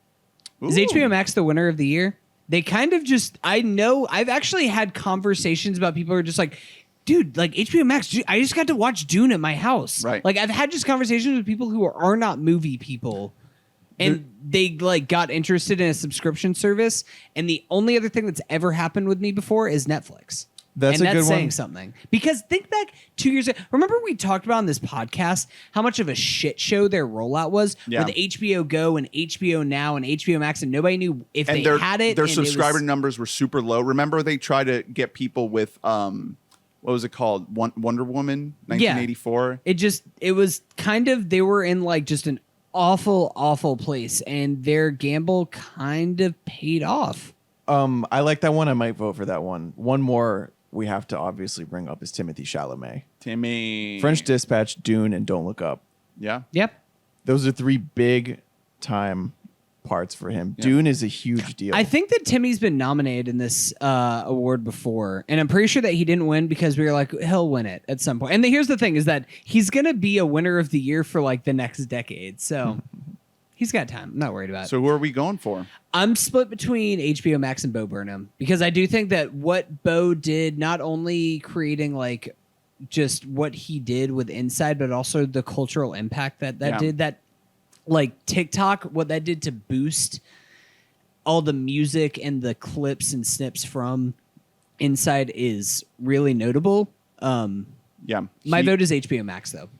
Is Ooh. HBO Max the winner of the year? They kind of just, I know, I've actually had conversations about people who are just like, dude, like HBO Max, I just got to watch Dune at my house. Right. Like I've had just conversations with people who are not movie people. And they like got interested in a subscription service. And the only other thing that's ever happened with me before is Netflix. That's and a that's good saying one. something. Because think back 2 years ago. Remember we talked about on this podcast how much of a shit show their rollout was Yeah. with HBO Go and HBO Now and HBO Max, and nobody knew if they had it. Their and subscriber numbers were super low. Remember they tried to get people with what was it called? Wonder Woman 1984. It was kind of, they were in like just an awful place, and their gamble kind of paid off. I like that one. I might vote for that one. One more we have to obviously bring up is Timothy Chalamet. Timmy. French Dispatch, Dune, and Don't Look Up. Yeah. Yep. Those are 3 big time parts for him. Yeah. Dune is a huge deal. I think that Timmy's been nominated in this award before, and I'm pretty sure that he didn't win because we were like, he'll win it at some point. And here's the thing is that he's going to be a winner of the year for like the next decade. So he's got time. I'm not worried about it. So who are we going for? I'm split between HBO Max and Bo Burnham because I do think that what Bo did, not only creating like just what he did with Inside, but also the cultural impact that did, that like TikTok, what that did to boost all the music and the clips and snips from Inside is really notable. Yeah. My vote is HBO Max though.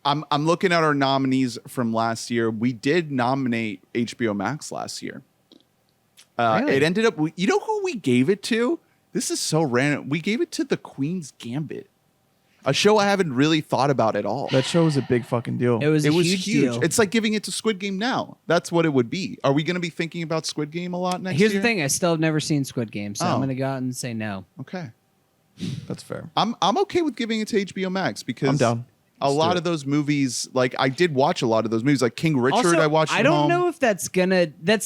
I'm looking at our nominees from last year. We did nominate HBO Max last year. Really? It ended up, you know who we gave it to? This is so random. We gave it to The Queen's Gambit, a show I haven't really thought about at all. that show was a big fucking deal. It was huge. deal. It's like giving it to Squid Game now. That's what it would be. Are we going to be thinking about Squid Game a lot next Here's year? the thing: I still have never seen Squid Game, so I'm Oh. going to go out and say no. Okay. That's fair. I'm okay with giving it to HBO Max because I'm down. A Let's do lot it. of those movies, like I did watch a lot of those movies, like King Richard. Also, I watched. I at don't home. know if that's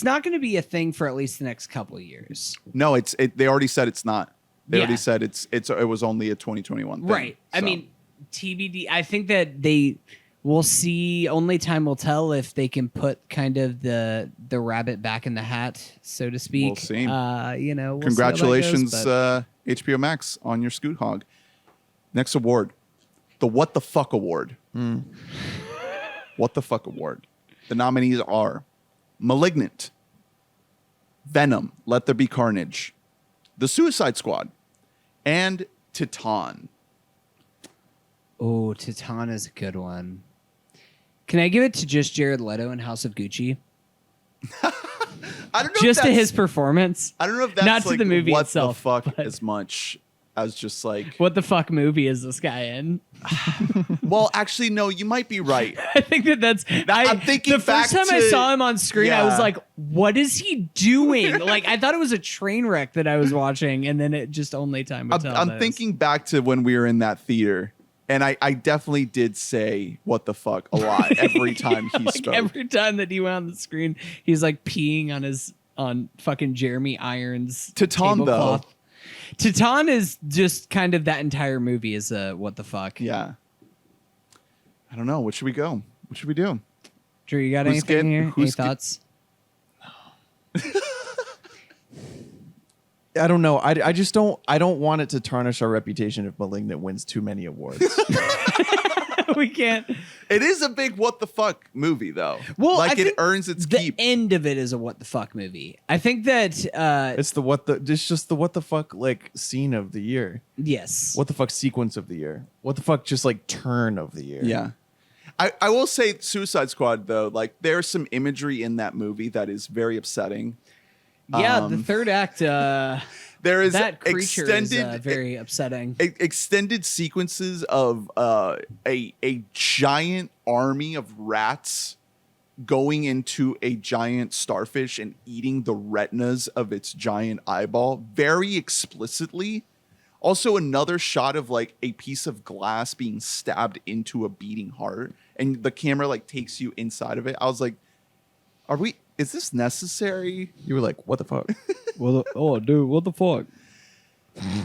not gonna be a thing for at least the next couple of years. No, they already said it's not. They Yeah. already said it was only a 2021 thing. Right. I So, mean, TBD. I think that we'll see. Only time will tell if they can put kind of the rabbit back in the hat, so to speak. We'll see. We'll see how that goes, congratulations, but- HBO Max, on your Scoot Hog. Next award, the What the Fuck Award. What the Fuck Award. The nominees are Malignant, Venom, Let There Be Carnage, The Suicide Squad, and Titan. Oh, Titan is a good one. Can I give it to just Jared Leto in House of Gucci? I don't know. Just if to that's- his performance. I don't know if that's not to like the movie what itself, the fuck but- as much as just like. What the fuck movie is this guy in? Well, actually, no. You might be right. I think that's. I'm thinking the first back time I to- saw him on screen, I was Yeah. like, "What is he doing?" Like I thought it was a train wreck that I was watching, and then it just only time would tell. I'm thinking back to when we were in that theater, and I definitely did say "what the fuck" a lot every time he like spoke. every time that he went on the screen, he's like peeing on fucking Jeremy Irons. Titan, though. tablecloth. Titan is just kind of that entire movie is what the fuck. Yeah. I don't know. What should we go? What should we do? Drew, you got Who's anything getting- here? Any who's get- thoughts? I don't know. I just don't. I don't want it to tarnish our reputation if Malignant wins too many awards. We can't. It is a big "what the fuck" movie, though. Well, like I it think earns its the keep. end of it is a what the fuck movie. I think that It's just the what the fuck like scene of the year. yes. What the fuck sequence of the year. What the fuck just like turn of the year. Yeah. I will say Suicide Squad, though, like there's some imagery in that movie that is very upsetting. Yeah, the third act. There is That creature is extended very upsetting. extended sequences of a giant army of rats going into a giant starfish and eating the retinas of its giant eyeball very explicitly. Also, another shot of like a piece of glass being stabbed into a beating heart, and the camera like takes you inside of it. I was like, is this necessary? You were like, what the fuck? Oh, dude, what the fuck?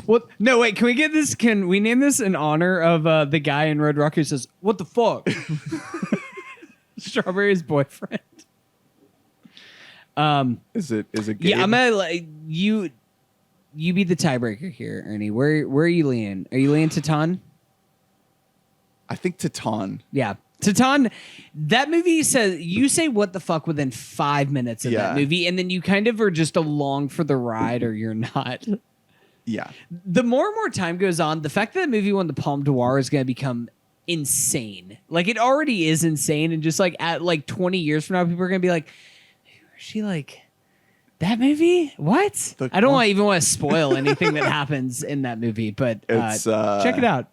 What? No, wait. Can we get this? Can we name this in honor of the guy in Red Rocket who says, "What the fuck"? Strawberry's boyfriend. Is it Gabe? Yeah, I'm gonna like you. You be the tiebreaker here, Ernie. Where are you leaning? Are you leaning Titan? I think Titan. Yeah. Titan, that movie says you say what the fuck within 5 minutes of that movie, and then you kind of are just along for the ride or you're not. Yeah. The more and more time goes on, the fact that movie won the Palme d'Or is going to become insane. Like it already is insane, and just like at like 20 years from now, people are going to be like, "Is she like that movie? What?" I don't even want to spoil anything that happens in that movie, but It's, check it out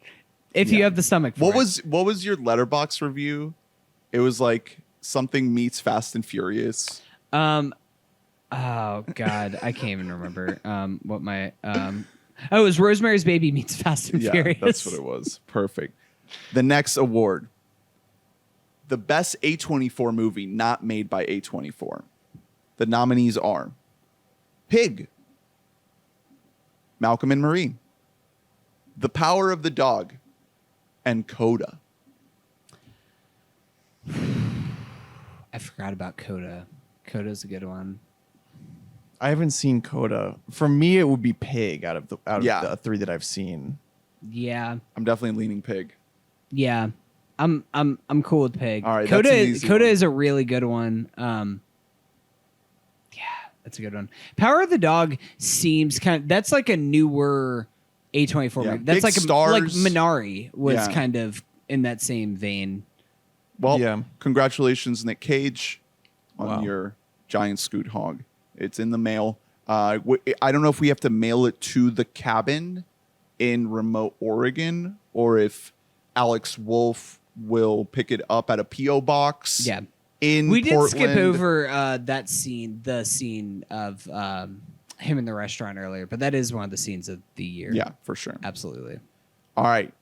if you have the stomach for it. What was your Letterboxd review? It was like something meets Fast and Furious. Oh God, I can't even remember what my it was Rosemary's Baby meets Fast and Furious. That's what it was. Perfect. The next award, the best A24 movie not made by A24. The nominees are Pig, Malcolm and Marie, The Power of the Dog, and Coda. I forgot about Coda. Coda's a good one. I haven't seen Coda. For me, it would be Pig out of the three that I've seen. Yeah. I'm definitely leaning Pig. Yeah. I'm cool with Pig. All right, Coda that's an easy Coda one. is a really good one. Yeah, that's a good one. Power of the Dog seems that's like a newer A24 Yeah, movie. That's big like stars. like Minari was Yeah. kind of in that same vein. Well, congratulations, Nick Cage, on Wow. your giant scoot hog. It's in the mail. I don't know if we have to mail it to the cabin in remote Oregon or if Alex Wolf will pick it up at a P.O. box. Yeah. In We did skip Portland. over that scene, the scene of him in the restaurant earlier, but that is one of the scenes of the year. Yeah, for sure. Absolutely. All right.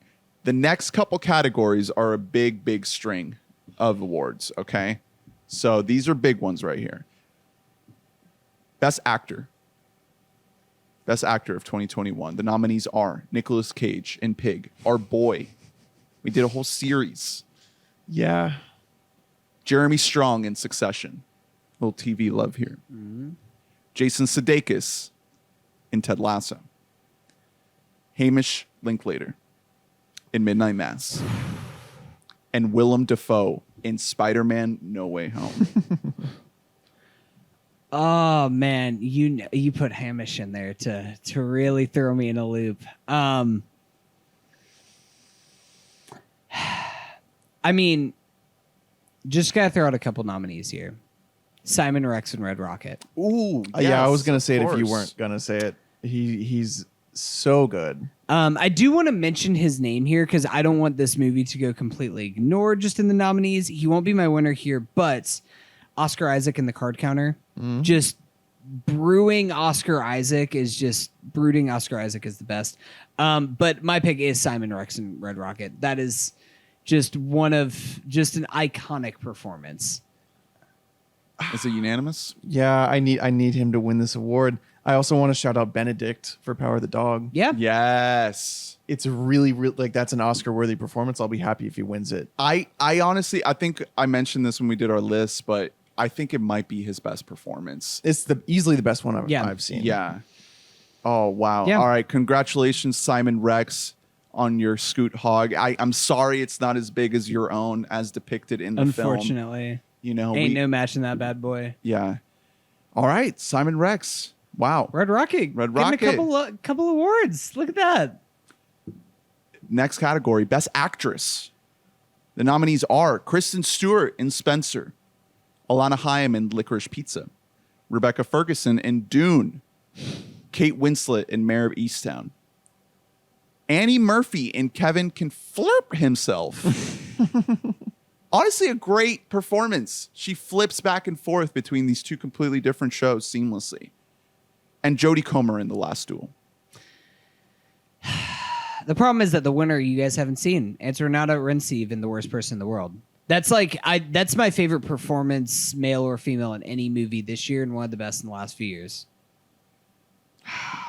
The next couple categories are a big string of awards, okay? So these are big ones right here. Best Actor. Best Actor of 2021. The nominees are Nicolas Cage in Pig, Our Boy. We did a whole series. Yeah. Jeremy Strong in Succession. Little TV love here. Jason Sudeikis in Ted Lasso. Hamish Linklater in Midnight Mass. And Willem Dafoe in Spider-Man No Way Home. Oh man, you put Hamish in there to really throw me in a loop. I mean, just gotta throw out a couple nominees here. Simon Rex and Red Rocket. Ooh, Yeah, I was yes, gonna say it of if you course. weren't gonna say it. He's so good. I do want to mention his name here because I don't want this movie to go completely ignored just in the nominees. He won't be my winner here, but Oscar Isaac in The Card Counter. Just brooding Oscar Isaac is the best. But my pick is Simon Rex and Red Rocket. That is just an iconic performance. Is it unanimous? Yeah, I need him to win this award. I also want to shout out Benedict for Power of the Dog. Yeah. Yes. It's a really like that's an Oscar worthy performance. I'll be happy if he wins it. I honestly, I think I mentioned this when we did our list, but I think it might be his best performance. It's easily the best one I've seen. Yeah. Oh, wow. Yeah. All right. Congratulations, Simon Rex, on your Scoot Hog. I'm sorry it's not as big as your own as depicted in the film. Unfortunately. You know, Ain't no match in that bad boy. Yeah. All right. Simon Rex. Wow. Red Rocket. Red Give him Rocket. a couple awards. Look at that. Next category, Best Actress. The nominees are Kristen Stewart in Spencer, Alana Haim in Licorice Pizza, Rebecca Ferguson in Dune, Kate Winslet in Mayor of Easttown, Annie Murphy in Kevin Can Flirp Himself, honestly a great performance. She flips back and forth between these two completely different shows seamlessly. And Jodie Comer in The Last Duel. The problem is that the winner you guys haven't seen. It's Renata Rensiv in The Worst Person in the World. That's that's my favorite performance, male or female, in any movie this year, and one of the best in the last few years.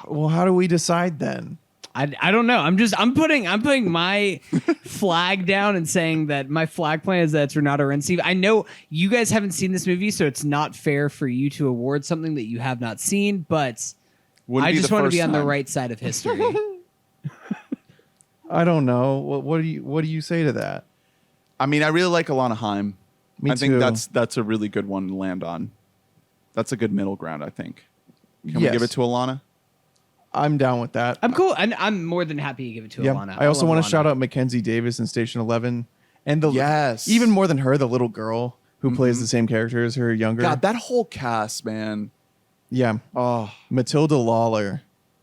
Well, how do we decide then? I don't know. I'm putting my flag down and saying that my flag plan is that it's Renata Rensiv. I know you guys haven't seen this movie, so it's not fair for you to award something that you have not seen, but I just want to be on the right side of history. I don't know. What do you say to that? I mean, I really like Alana Haim. Me I think too. that's a really good one to land on. That's a good middle ground, I think. Can we Yes. give it to Alana? I'm down with that. I'm cool. I'm more than happy to give it to Alana. I also love want to Alana. shout out Mackenzie Davis in Station 11. And Yes. even more than her, the little girl who plays the same character as her younger. God, that whole cast, man. Yeah. Oh, Matilda Lawler.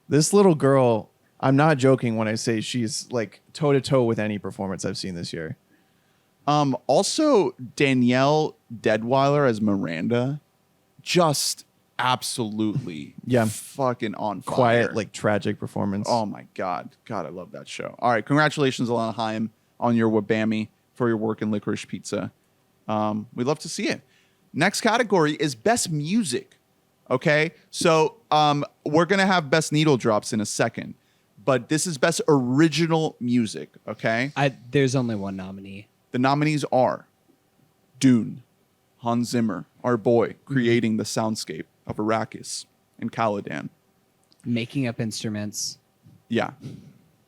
This little girl, I'm not joking when I say she's like toe to toe with any performance I've seen this year. also Danielle Deadweiler as Miranda, just absolutely fucking on fire. Quiet, like tragic performance. Oh my God. God, I love that show. All right. Congratulations, Alana Haim, on your WBAMMY for your work in Licorice Pizza. We'd love to see it. Next category is Best Music. Okay. So we're going to have Best Needle Drops in a second, but this is Best Original Music. Okay. There's only one nominee. The nominees are Dune, Hans Zimmer, our boy, creating the soundscape of Arrakis and Caladan. Making up instruments. Yeah.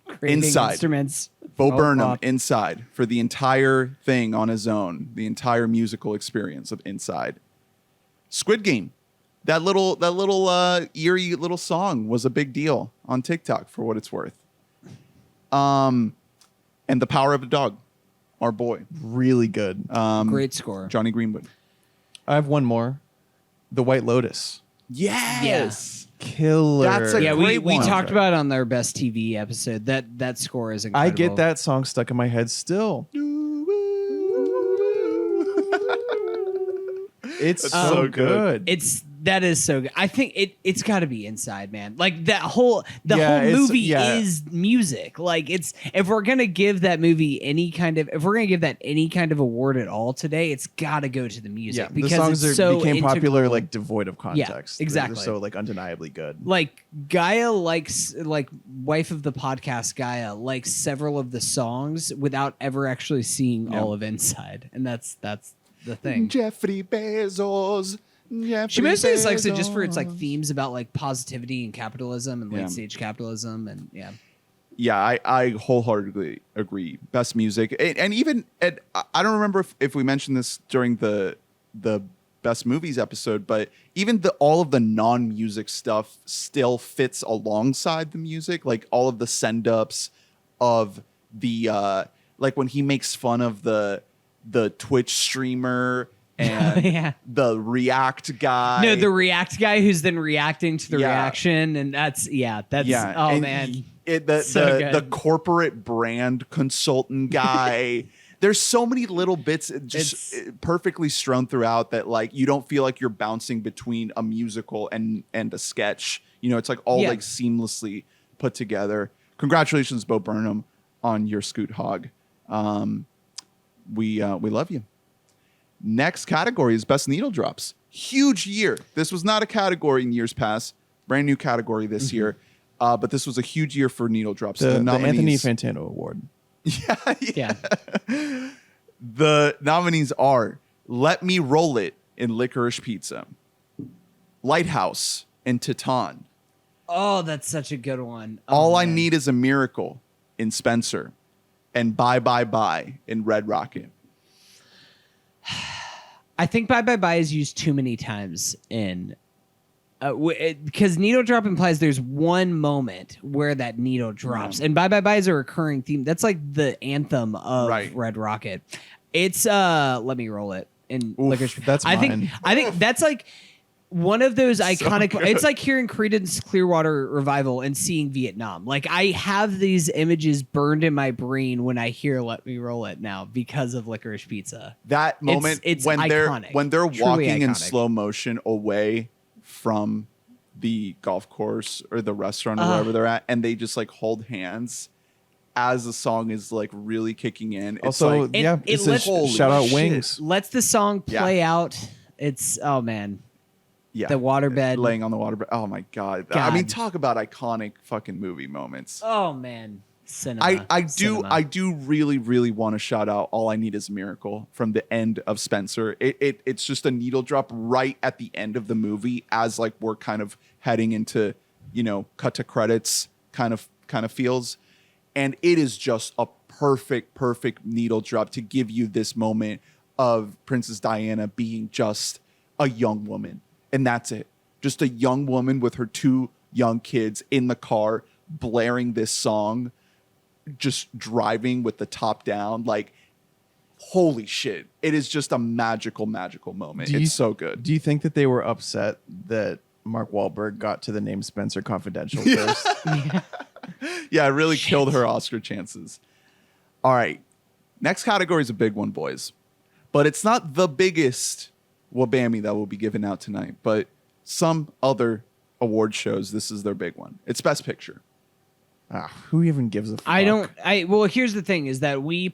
Creating Inside. instruments. Bo Oh, Burnham fuck. Inside for the entire thing on his own, the entire musical experience of Inside. Squid Game, that little eerie little song was a big deal on TikTok for what it's worth. And The Power of the Dog, our boy, Really good. Great score. Johnny Greenwood. I have one more. The White Lotus. Yes. Killer. That's a Yeah, we great one. talked about it on their best TV episode. That score is incredible. I get that song stuck in my head still. It's That's so so good. That is so good. I think it's got to be Inside, man. Like the whole movie is music. Like if we're gonna give that movie any kind of award at all today, it's got to go to the music the because songs it's so became popular integral. like devoid of context. exactly. They're so like undeniably good. Like Gaia likes, like wife of the podcast Gaia likes several of the songs without ever actually seeing all of Inside, and that's the thing. Jeffrey Bezos. She mostly just likes it just for its like themes about like positivity and capitalism and late stage capitalism and Yeah, I wholeheartedly agree. Best music, and even I don't remember if we mentioned this during the best movies episode, but even all of the non-music stuff still fits alongside the music, like all of the send-ups of the like when he makes fun of the Twitch streamer and the React guy. No, the React guy who's then reacting to the reaction, and that's oh and man. The corporate brand consultant guy. There's so many little bits just perfectly strewn throughout that like you don't feel like you're bouncing between a musical and a sketch. You know, it's like all like seamlessly put together. Congratulations, Bo Burnham, on your Scoot Hog. We love you. Next category is Best Needle Drops. Huge year. This was not a category in years past. Brand new category this year. But this was a huge year for Needle Drops. The Anthony nominees, Fantano Award. Yeah. The nominees are Let Me Roll It in Licorice Pizza, Lighthouse in Titan, Oh, that's such a good one. Oh, All I man. Need Is a Miracle in Spencer, and Bye Bye Bye in Red Rocket. I think Bye Bye Bye is used too many times in because needle drop implies there's one moment where that needle drops, and Bye Bye Bye is a recurring theme. That's like the anthem of Red Rocket. It's Let Me Roll It in Licorice. That's I mine. think that's like one of those iconic. good. It's like hearing Creedence Clearwater Revival and seeing Vietnam. Like I have these images burned in my brain when I hear "Let Me Roll It" now because of Licorice Pizza. That moment it's when iconic. they're Truly walking in iconic. slow motion away from the golf course or the restaurant or wherever they're at, and they just like hold hands as the song is like really kicking in. It's Also, like, yeah, it it's a lets- shout out shit. Wings. Lets the song play out. It's oh man, yeah, the waterbed. laying on the waterbed. Oh my god. I mean, talk about iconic fucking movie moments. Oh man, cinema. I do really want to shout out "All I Need Is a Miracle" from the end of Spencer. It's just a needle drop right at the end of the movie as like we're kind of heading into, cut to credits kind of feels, and it is just a perfect needle drop to give you this moment of Princess Diana being just a young woman, and that's it. Just a young woman with her 2 young kids in the car blaring this song, just driving with the top down. Like, holy shit. It is just a magical moment. It's so good. Do you think that they were upset that Mark Wahlberg got to the name Spencer Confidential first? Yeah, it really killed her Oscar chances. All right. Next category is a big one, boys. But it's not the biggest WBAMMY that will be given out tonight. But some other award shows, this is their big one. It's Best Picture. Who even gives a fuck? Well, here's the thing is that we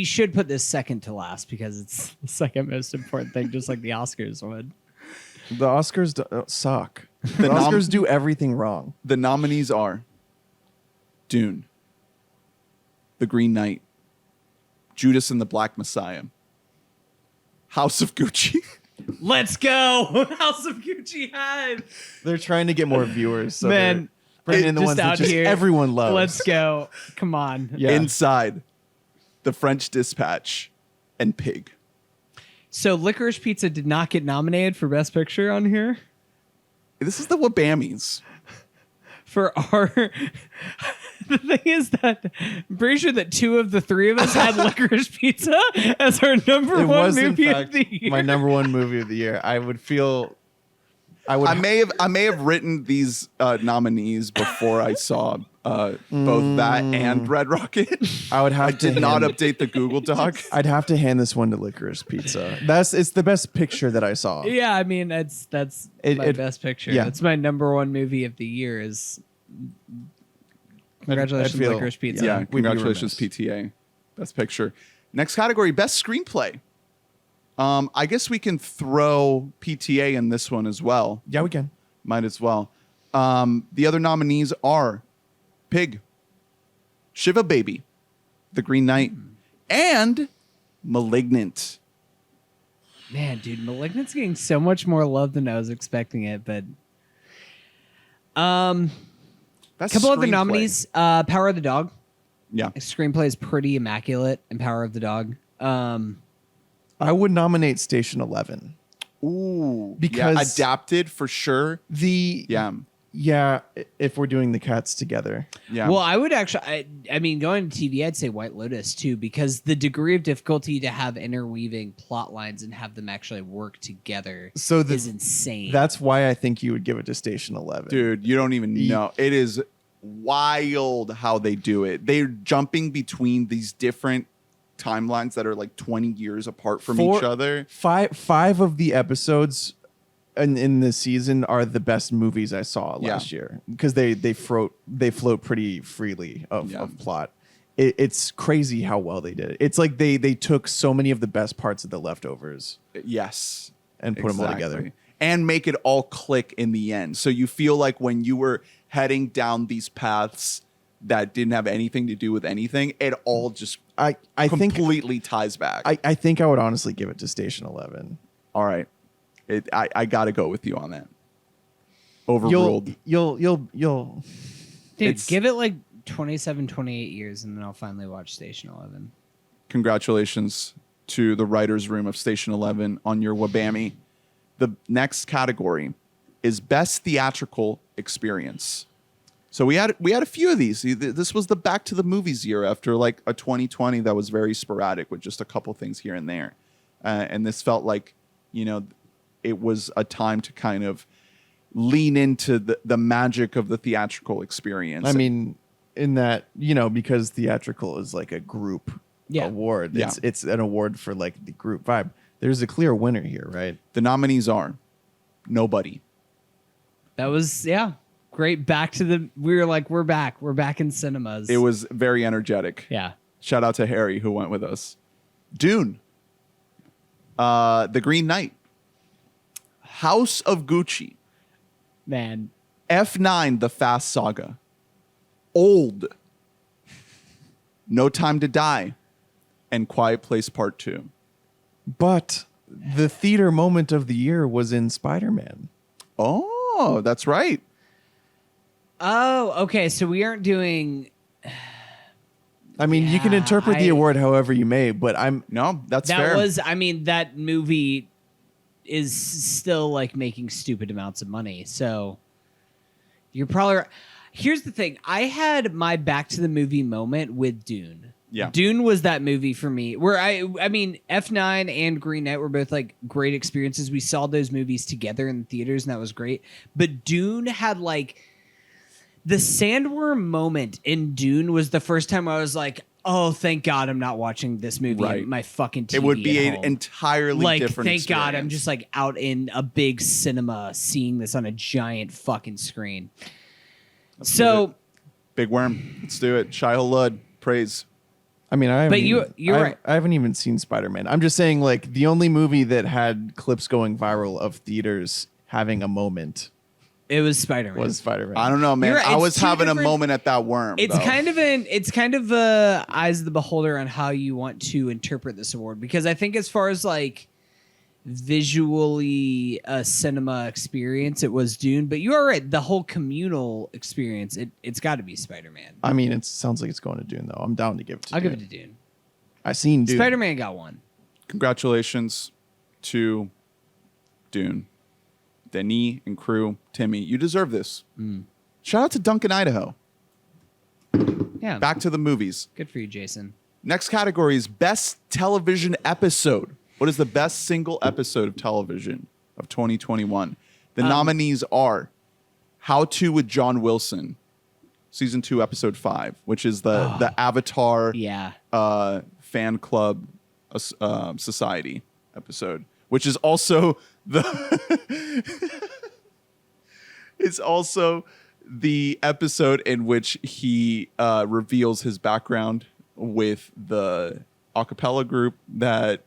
should put this second to last because it's the second most important thing, just like the Oscars would. The Oscars suck. The Oscars do everything wrong. The nominees are Dune, The Green Knight, Judas and the Black Messiah, House of Gucci. Let's go, House of Gucci Hive. They're trying to get more viewers. So Man, bringing in the just ones that out just here. everyone loves. Let's go. Come on. Yeah. Inside, The French Dispatch, and Pig. So Licorice Pizza did not get nominated for Best Picture on here. This is the WBAMMYs. For our, the thing is that I'm pretty sure that 2 of the 3 of us had Licorice Pizza as our number It one was in movie fact of the year. my number 1 movie of the year. I I may have written these nominees before I saw both that and Red Rocket. I would have I to did not hand- update the Google Doc. I'd have to hand this one to Licorice Pizza. It's the best picture that I saw. Yeah, I mean that's my Best Picture. yeah. That's my number 1 movie of the year. Is congratulations, feel- Licorice Pizza. Yeah, we'd be congratulations, remiss. PTA. Best Picture. Next category, Best Screenplay. I guess we can throw PTA in this one as well. Yeah, we can. Might as well. The other nominees are Pig, Shiva Baby, The Green Knight, and Malignant. Man, dude, Malignant's getting so much more love than I was expecting it. But Best couple other screenplay. nominees: Power of the Dog. Yeah. Screenplay is pretty immaculate in Power of the Dog. I would nominate Station 11. Ooh. Because- yeah, adapted for sure. Yeah. If we're doing the cats together. Yeah. Well, I would actually, I mean, going to TV, I'd say White Lotus too, because the degree of difficulty to have interweaving plot lines and have them actually work together is insane. That's why I think you would give it to Station 11. Dude, you don't even know. It is wild how they do it. They're jumping between these different timelines that are like 20 years apart from each other. Five of the episodes in the season are the best movies I saw last year because they float pretty freely of plot. It's crazy how well they did it. It's like they took so many of the best parts of the leftovers. Yes. And put them all together. And make it all click in the end. So you feel like when you were heading down these paths that didn't have anything to do with anything, it all just I completely ties back. I think I would honestly give it to Station 11. All right. I got to go with you on that. Overruled. You'll Dude, it's- give it like 27, 28 years, and then I'll finally watch Station 11. Congratulations to the writer's room of Station 11 on your WBAMMY. The next category is Best Theatrical Experience. So we had a few of these. This was the back to the movies year after like a 2020 that was very sporadic with just a couple things here and there. And this felt like, it was a time to kind of lean into the magic of the theatrical experience. I mean, in that, you know, because theatrical is like a group award. Yeah. It's an award for like the group vibe. There's a clear winner here, right? The nominees are Nobody. That was great. Back to the we're back in cinemas. It was very energetic. Yeah. Shout out to Harry who went with us. Dune. The Green Knight. House of Gucci. Man. F9, The Fast Saga. Old. No Time to Die. And Quiet Place Part 2. But the theater moment of the year was in Spider-Man. Oh, that's right. Oh, okay. So we aren't doing. I mean, you can interpret the award however you may, but No, that's that fair. was. I mean, that movie is still like making stupid amounts of money. So you're probably. Here's the thing. I had my back to the movie moment with Dune. Yeah. Dune was that movie for me where I mean, F9 and Green Knight were both like great experiences. We saw those movies together in the theaters and that was great. But Dune had like the sandworm moment in Dune was the first time I was like, oh, thank God I'm not watching this movie on my fucking TV. It would be at an home. entirely Like, different thank God I'm experience. just like out in a big cinema seeing this on a giant fucking screen. So Big Worm. Let's do it. Shia LaBeouf. Praise. I mean, I haven't you're right. I haven't even seen Spider-Man. I'm just saying, like, the only movie that had clips going viral of theaters having a moment it was Spider-Man. was Spider-Man. I don't know, man. You're right, I it's was two having a different- moment at that worm. It's though. kind of eyes of the beholder on how you want to interpret this award, because I think as far as like visually a cinema experience, it was Dune, but you are right. The whole communal experience, it's got to be Spider-Man. I mean, it sounds like it's going to Dune, though. I'm down to give it to I'll Dune. give it to Dune. I've seen Dune. Spider-Man got one. Congratulations to Dune, Denis and crew. Timmy, you deserve this. Shout out to Duncan, Idaho. Yeah. Back to the movies. Good for you, Jason. Next category is Best Television Episode. What is the best single episode of television of 2021? The nominees are How To with John Wilson, Season 2, Episode 5, which is the Avatar Yeah. fan club society episode, which is also it's also the episode in which he reveals his background with the a cappella group that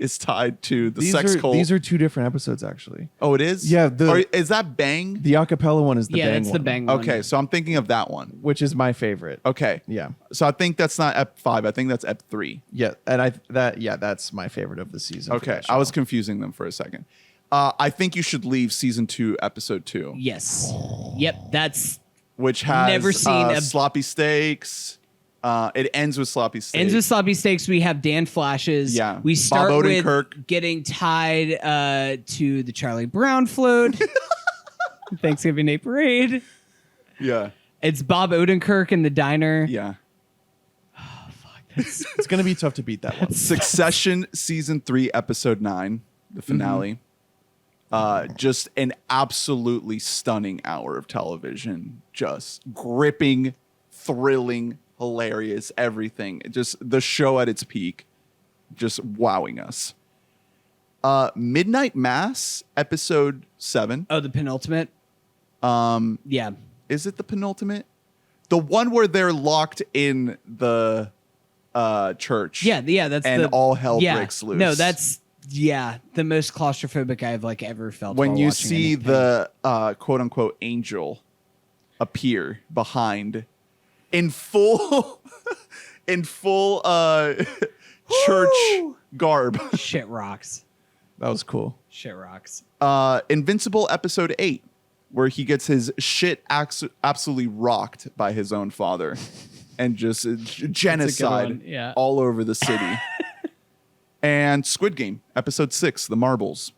is tied to the sex cult. These are two different episodes, actually. Oh, it is? Yeah, is that Bang? The acapella one is the Yeah, Bang that's one. the Bang one. Okay, so I'm thinking of that one. Which is my favorite. Okay. Yeah. So I think that's not Ep 5. I think that's Ep 3. Yeah, and that's my favorite of the season. for Okay. that I was show. confusing them for a second. I think you should leave Season 2, Episode 2, Yes. Yep. That's which has Never seen a- Sloppy Steaks. It ends with Sloppy Steaks. ends with sloppy steaks. We have Dan flashes. Yeah. We start Bob with Odenkirk. getting tied to the Charlie Brown float. Thanksgiving Day Parade. Yeah. It's Bob Odenkirk in the diner. Yeah. It's going to be tough to beat that one. Succession Season 3, Episode 9, the finale. Just an absolutely stunning hour of television. Just gripping, thrilling, hilarious, everything. Just the show at its peak. Just wowing us. Midnight Mass, Episode 7. Oh, the penultimate. Yeah. Is it the penultimate? The one where they're locked in the church. Yeah. That's and the, all hell yeah. breaks loose. No, that's the most claustrophobic I've like ever felt. when while you watching see anything. the quote unquote angel appear behind in full church garb. shit rocks. That was cool. Shit rocks. Invincible Episode 8, where he gets his shit absolutely rocked by his own father and just genocide one, yeah. all over the city. And Squid Game, Episode 6, The Marbles.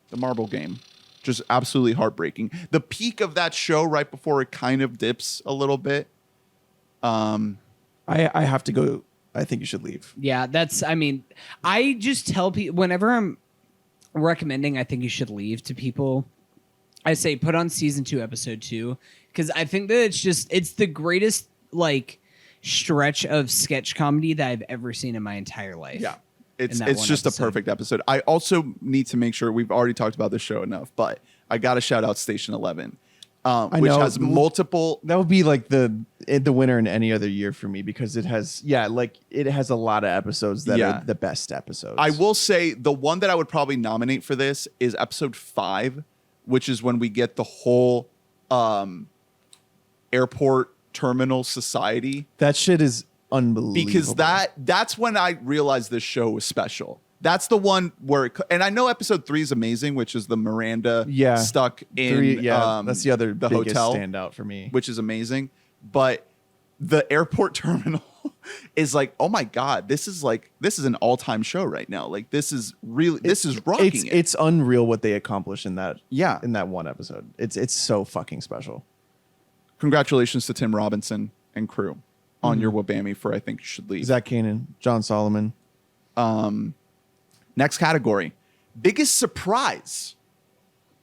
The Marble Game. Just absolutely heartbreaking. The peak of that show right before it kind of dips a little bit. I have to go. I think you should leave. Yeah, I just tell people whenever I'm recommending I think you should leave to people, I say put on season 2, episode 2, because I think that it's the greatest like stretch of sketch comedy that I've ever seen in my entire life. Yeah. It's just episode. a perfect episode. I also need to make sure we've already talked about this show enough, but I got to shout out Station 11, which know. has multiple. That would be like the winner in any other year for me because it has a lot of episodes that are the best episodes. I will say the one that I would probably nominate for this is episode 5, which is when we get the whole airport terminal society. That shit is unbelievable. Because that's when I realized this show was special. That's the one where, and I know episode 3 is amazing, which is the Miranda stuck in that's the other biggest hotel standout for me, which is amazing. But the airport terminal is like, oh my God, this is an all-time show right now. Like this is rocking it. It's unreal what they accomplished in that one episode. It's so fucking special. Congratulations to Tim Robinson and crew on your WBAMMY for I Think You Should Leave. Zach Kanan, John Solomon. Next category, biggest surprise.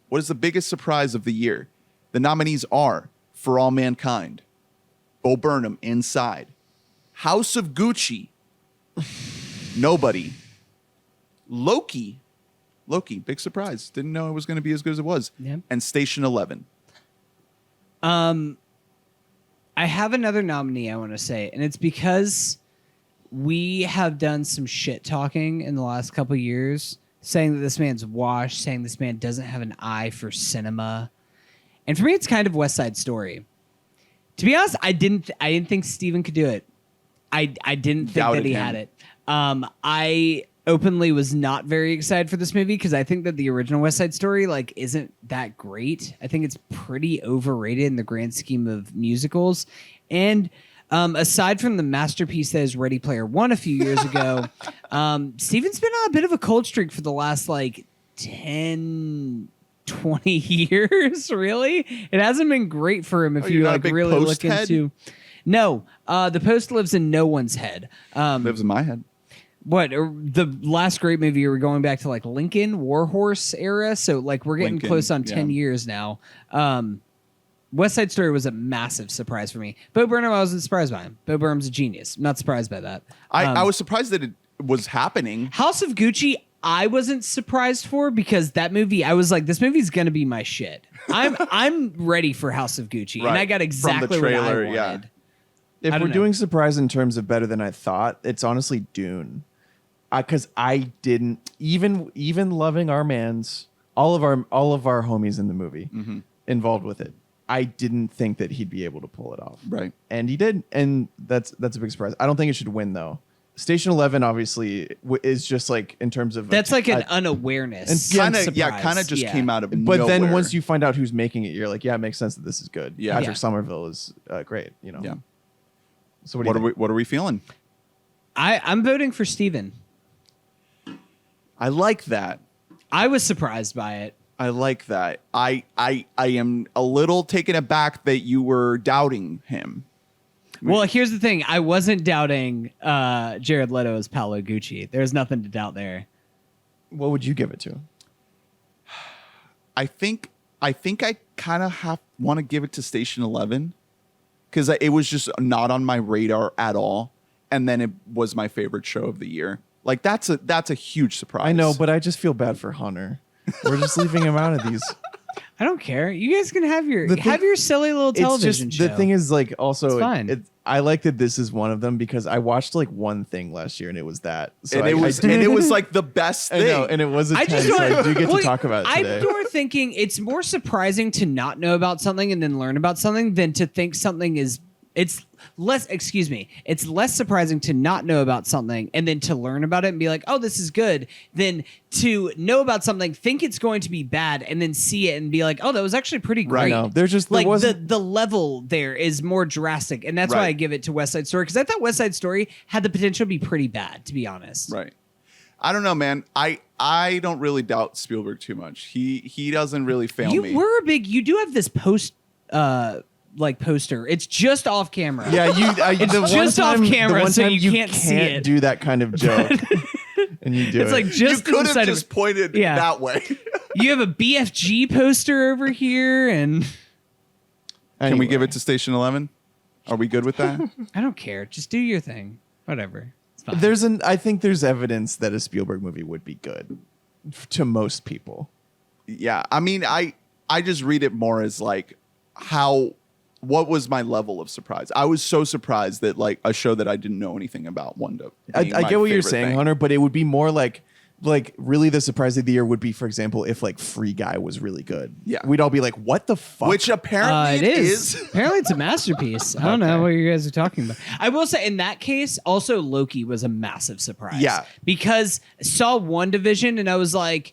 What is the biggest surprise of the year? The nominees are For All Mankind, Bo Burnham, Inside, House of Gucci, Nobody, Loki, big surprise. Didn't know it was going to be as good as it was. Yeah. And Station 11. I have another nominee I want to say, and it's because we have done some shit talking in the last couple of years, saying that this man's washed, saying this man doesn't have an eye for cinema. And for me, it's kind of West Side Story. To be honest, I didn't think Steven could do it. I didn't think Doubted that he him. had it. I openly was not very excited for this movie because I think that the original West Side Story like isn't that great. I think it's pretty overrated in the grand scheme of musicals. And aside from the masterpiece that is Ready Player One a few years ago, Steven's been on a bit of a cold streak for the last like 10, 20 years, really. It hasn't been great for him if you not a like big really Post look head? into. No, the Post lives in no one's head. Lives in my head. What the last great movie? We're going back to like Lincoln Warhorse era, so like we're getting Lincoln, close on 10 years now. West Side Story was a massive surprise for me. Bo Burnham, I wasn't surprised by him. Bo Burnham's a genius. I'm not surprised by that. I was surprised that it was happening. House of Gucci, I wasn't surprised for because that movie, I was like, this movie's gonna be my shit. I'm ready for House of Gucci, and I got exactly what I wanted. If we're doing surprise in terms of better than I thought, it's honestly Dune. Because I didn't even loving our mans, all of our homies in the movie involved with it. I didn't think that he'd be able to pull it off. Right. And he did. And that's a big surprise. I don't think it should win though. Station 11 obviously is just like in terms of that's like an unawareness. Kind of just came out of but nowhere. then once you find out who's making it, you're like, yeah, it makes sense that this is good. Yeah. Patrick Somerville is great. You know. Yeah. So what are we feeling? I'm voting for Steven. I like that. I was surprised by it. I like that. I am a little taken aback that you were doubting him. Well, here's the thing. I wasn't doubting Jared Leto as Paolo Gucci. There's nothing to doubt there. What would you give it to? I think I kind of want to give it to Station 11 because it was just not on my radar at all, and then it was my favorite show of the year. Like that's a huge surprise. I know, but I just feel bad for Hunter. We're just leaving him out of these. I don't care. You guys can have your silly little television show. The thing is, like, also, it's fine. I like that this is one of them because I watched like one thing last year and it was that. So and it was like the best thing. I know, and it was a 10, so I do get to talk about it today. I'm more thinking it's more surprising to not know about something and then learn about something than to think something is. It's less surprising to not know about something and then to learn about it and be like, oh, this is good, than to know about something, think it's going to be bad, and then see it and be like, oh, that was actually pretty great. Right. No, there's just like the level there is more drastic, and that's why I give it to West Side Story, because I thought West Side Story had the potential to be pretty bad, to be honest. Right. I don't know, man. I don't really doubt Spielberg too much. He doesn't really fail me. You do have this poster. It's just off camera. Yeah, it's just off camera, so you can't see it. Do that kind of joke. and you do It's it. like You just could have inside just of pointed Yeah. that way. you have a BFG poster over here, and Can we Anyway. give it to Station 11? Are we good with that? I don't care. Just do your thing. Whatever. It's fine. I think there's evidence that a Spielberg movie would be good to most people. Yeah. I mean, I just read it more as like what was my level of surprise? I was so surprised that like a show that I didn't know anything about wound up. I being my get what you're favorite saying, thing. Hunter, but it would be more like really the surprise of the year would be, for example, if like Free Guy was really good. Yeah. We'd all be like, what the fuck? Which apparently It is. Apparently, it's a masterpiece. I don't know what you guys are talking about. I will say, in that case, also Loki was a massive surprise. Yeah. because I saw WandaVision and I was like,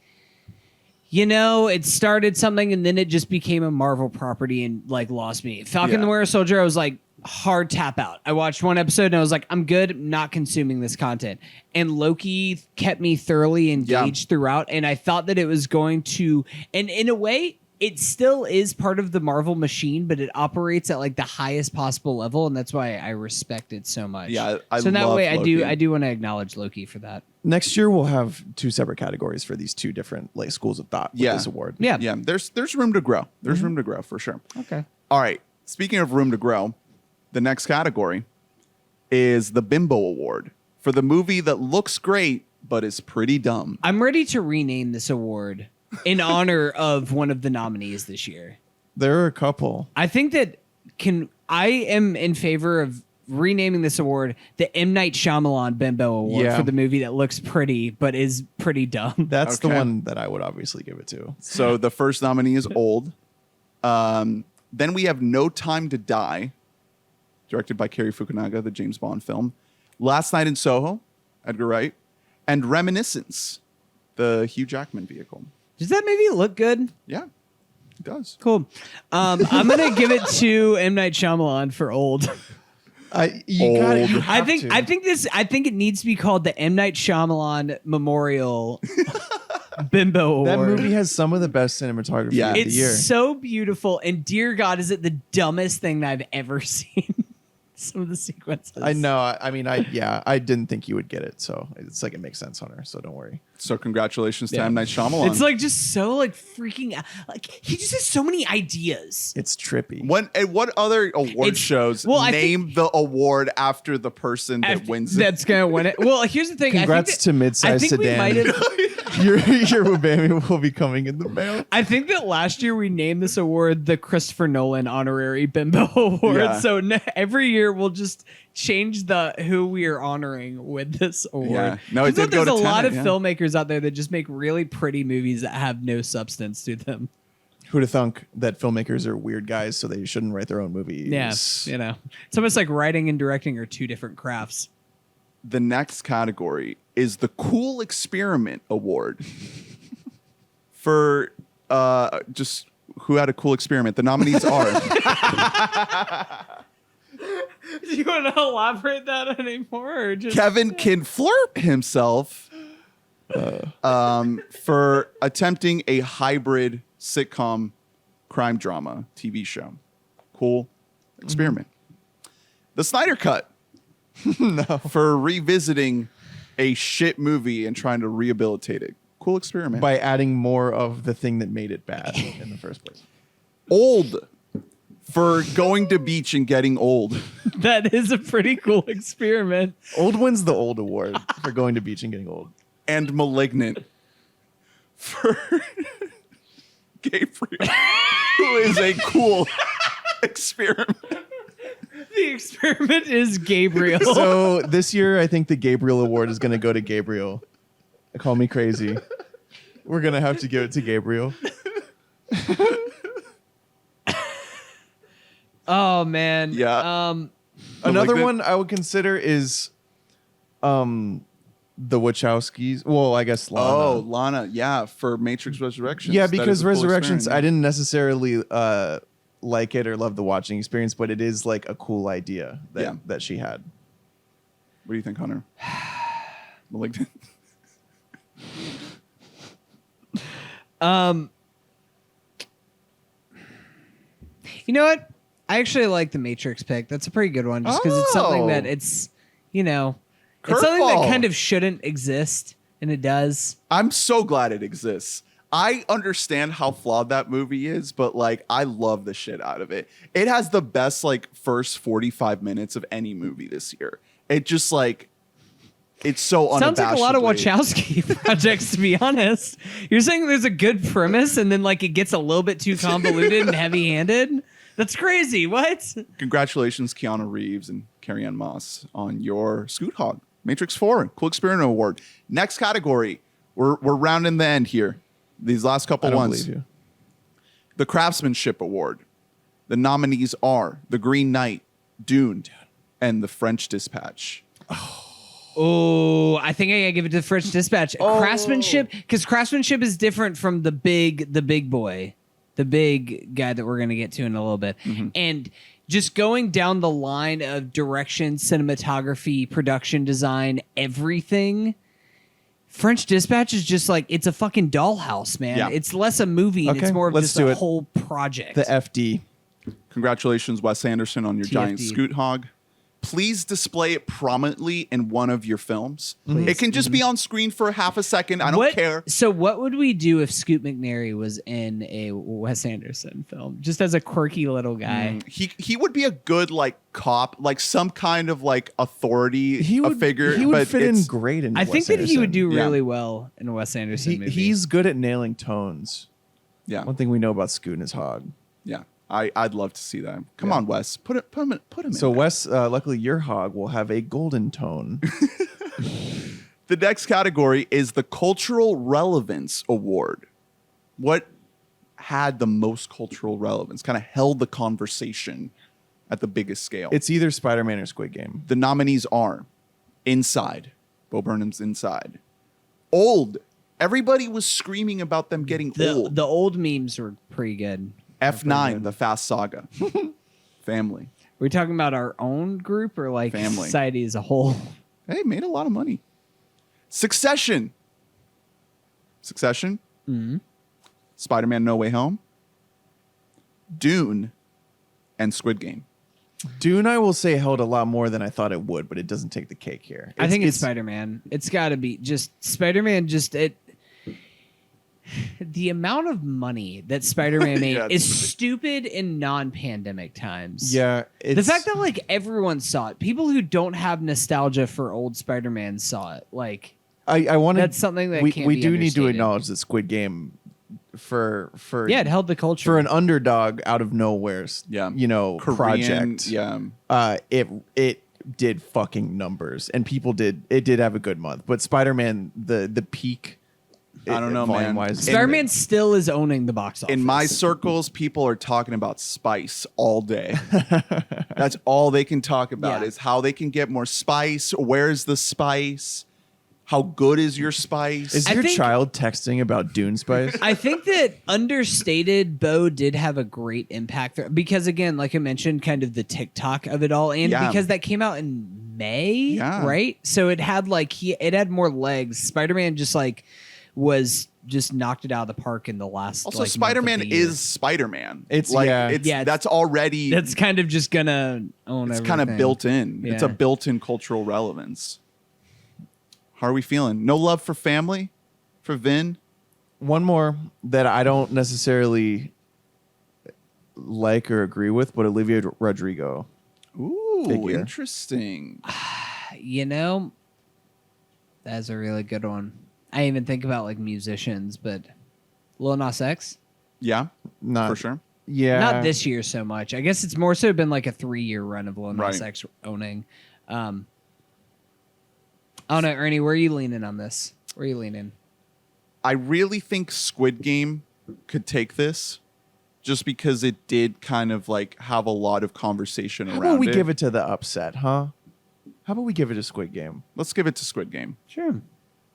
it started something and then it just became a Marvel property and like lost me. Falcon Yeah. the Winter Soldier, I was like, hard tap out. I watched one episode and I was like, I'm good, not consuming this content. And Loki kept me thoroughly engaged throughout. And I thought that it was going to, and in a way, it still is part of the Marvel machine, but it operates at like the highest possible level, and that's why I respect it so much. Yeah, I so in that love way, Loki. I do want to acknowledge Loki for that. Next year we'll have 2 separate categories for these 2 different like schools of thought with Yeah. this award. Yeah. Yeah. There's room to grow. There's room to grow for sure. Okay. All right. Speaking of room to grow, the next category is the Bimbo Award for the movie that looks great but is pretty dumb. I'm ready to rename this award in honor of one of the nominees this year. There are a couple. I think that I am in favor of renaming this award the M. Night Shyamalan Bimbo Award Yeah. for the movie that looks pretty but is pretty dumb. That's the Okay. one that I would obviously give it to. So the first nominee is Old. Then we have No Time to Die, directed by Cary Fukunaga, the James Bond film. Last Night in Soho, Edgar Wright. And Reminiscence, the Hugh Jackman vehicle. Does that maybe look good? Yeah, it does. Cool. I'm gonna give it to M. Night Shyamalan for Old. You got it. Old. I think it needs to be called the M. Night Shyamalan Memorial Bimbo That Award. movie has some of the best cinematography Yeah. of the It's year. so beautiful, and dear God, is it the dumbest thing that I've ever seen? Some of the sequences. I know. I mean, I didn't think you would get it, so it's like it makes sense, Hunter. So don't worry. So congratulations to Yeah. M. Night Shyamalan. It's like just so like freaking like he just has so many ideas. It's trippy. What other award It's- shows well, I name the award after the person that wins it? That's gonna win it. Well, here's the thing. Congrats I think to that, Midsize I think we Sedan. might have. your WBAMMY will be coming in the mail. I think that last year we named this award the Christopher Nolan Honorary Bimbo Award. Yeah. So every year we'll just change who we are honoring with this award. Yeah. No, it Turns out did go there's to a lot Tenet, of yeah. filmmakers out there that just make really pretty movies that have no substance to them. Who'd have thunk that filmmakers are weird guys, so they shouldn't write their own movies? Yeah, it's almost like writing and directing are two different crafts. The next category is the Cool Experiment Award for just who had a cool experiment. The nominees are Do you want to elaborate that anymore, or just Kevin can flirp himself for attempting a hybrid sitcom crime drama TV show. Cool experiment. The Snyder Cut for revisiting a shit movie and trying to rehabilitate it. Cool experiment. By adding more of the thing that made it bad in the first place. Old for going to beach and getting old. that is a pretty cool experiment. Old wins the Old Award for going to beach and getting old. And Malignant for Gabriel, who is a cool experiment. The experiment is Gabriel. So this year, I think the Gabriel Award is going to go to Gabriel. Call me crazy. We're going to have to give it to Gabriel. Oh man. Yeah. Another Malignant. one I would consider is the Wachowskis. Well, I guess Lana. Oh, Lana, yeah, for Matrix Resurrections. Yeah, That is because a cool Resurrections, I experiment. didn't necessarily like it or love the watching experience, but it is like a cool idea that she had. What do you think, Hunter? Malignant. You know what? I actually like the Matrix pick. That's a pretty good one, just because it's something that Oh. it's something that Curveball. kind of shouldn't exist. and it does. I'm so glad it exists. I understand how flawed that movie is, but like I love the shit out of it. It has the best like first 45 minutes of any movie this year. It just like it's so unabashedly. Sounds like a lot of Wachowski projects, to be honest. You're saying there's a good premise and then like it gets a little bit too convoluted and heavy-handed? That's crazy. What? Congratulations, Keanu Reeves and Carrie-Anne Moss, on your Scoot Hog Matrix 4 Cool Experiment Award. Next category. We're rounding the end here. These last couple I don't ones. believe you. The Craftsmanship Award. The nominees are The Green Knight, Dune, and The French Dispatch. Oh, I think I gotta give it to French Dispatch. Craftsmanship, because craftsmanship is different from the big boy, the big guy that we're gonna get to in a little bit. And just going down the line of direction, cinematography, production design, everything. French Dispatch is just like, it's a fucking dollhouse, man. Yeah. It's less a movie and Okay, it's more of let's just do a it. whole project. The FD. Congratulations, Wes Anderson, on your giant TFD. Scoot Hog. Please display it prominently in one of your films. It can just be on screen for half a second. I don't care. So what would we do if Scoot McNairy was in a Wes Anderson film? Just as a quirky little guy. He would be a good like cop, like some kind of like authority figure. He would but fit in it's- great in. I think Wes that he would do Anderson. really well in a Wes Anderson movie. He's good at nailing tones. Yeah, One thing we know about Scoot and his hog. yeah. I'd love to see that. Come on, Wes, put him in. So there. Wes, luckily your hog will have a golden tone. The next category is the Cultural Relevance Award. What had the most cultural relevance? Kind of held the conversation at the biggest scale. It's either Spider-Man or Squid Game. The nominees are Inside, Bo Burnham's Inside, Old. Everybody was screaming about them getting old. the old memes were pretty good. F9, The Fast Saga, Family. Are we talking about our own group or like Family. society as a whole? Hey, made a lot of money. Succession. Spider-Man No Way Home, Dune, and Squid Game. Dune, I will say, held a lot more than I thought it would, but it doesn't take the cake here. I think it's Spider-Man. It's got to be just Spider-Man. The amount of money that Spider-Man made Yeah, is it's- stupid in non-pandemic times. Yeah, The fact that like everyone saw it, people who don't have nostalgia for old Spider-Man saw it. Like I want to. that's something that we can't we be do need to understated. acknowledge that Squid Game for Yeah, it held the culture. for an underdog out of nowhere. Yeah. Korean, Project. Yeah. It did fucking numbers, and people did have a good month. But Spider-Man, the peak. I don't know, man. volume-wise, Spider-Man still is owning the box office. In my circles, people are talking about spice all day. That's all they can talk about Yeah. is how they can get more spice. Where's the spice? How good is your spice? Is I your think- child texting about Dune Spice? I think that understated Bo did have a great impact there because again, like I mentioned, kind of the TikTok of it all, and Yeah. because that came out in May, Yeah. right? So it had it had more legs. Spider-Man just knocked it out of the park in the last. Also, month of Spider-Man the year. is Spider-Man. It's- like yeah. Yeah, that's already That's kind of just gonna own. it's kind of everything. built in. It's a Yeah. built-in cultural relevance. How are we feeling? No love for family, for Vin. One more that I don't necessarily like or agree with, but Olivia Rodrigo. Ooh, Figure. interesting. You know, that's a really good one. I didn't even think about like musicians, but Lil Nas X. Yeah, Not for sure. Yeah, Not this year so much. I guess it's more so been like a 3-year run of Lil Nas Right. X owning. I don't know, Ernie, where are you leaning on this? Where are you leaning? I really think Squid Game could take this, just because it did kind of like have a lot of conversation How around about we it. give it to the upset, huh? How about we give it to Squid Game? Let's give it to Squid Game. Sure.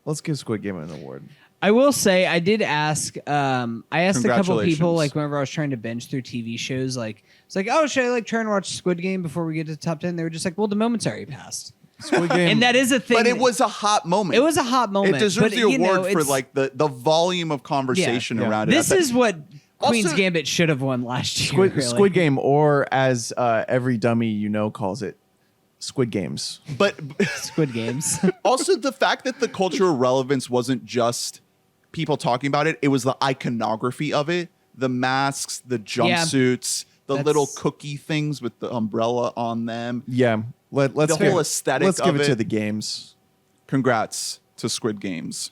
Let's give Squid Game an award. I will say I did ask. I asked a couple people Congratulations. like whenever I was trying to binge through TV shows, like it's like, oh, should I like try and watch Squid Game before we get to the top 10? They were just like, well, the moment's already passed, Squid Game, and that is a thing. But it was a hot moment. It was a hot moment. It deserves but, the you know, award for it's- like the volume of conversation Yeah. around it. This is what Queen's Also- Gambit should have won last year. Squid, really. Squid Game, or as every dummy calls it, Squid Games. But Squid Games. also the fact that the cultural relevance wasn't just people talking about it, it was the iconography of it, the masks, the jumpsuits, the little cookie things with the umbrella on them. Yeah. Let's the whole aesthetic Let's give of it to the games. Congrats to Squid Games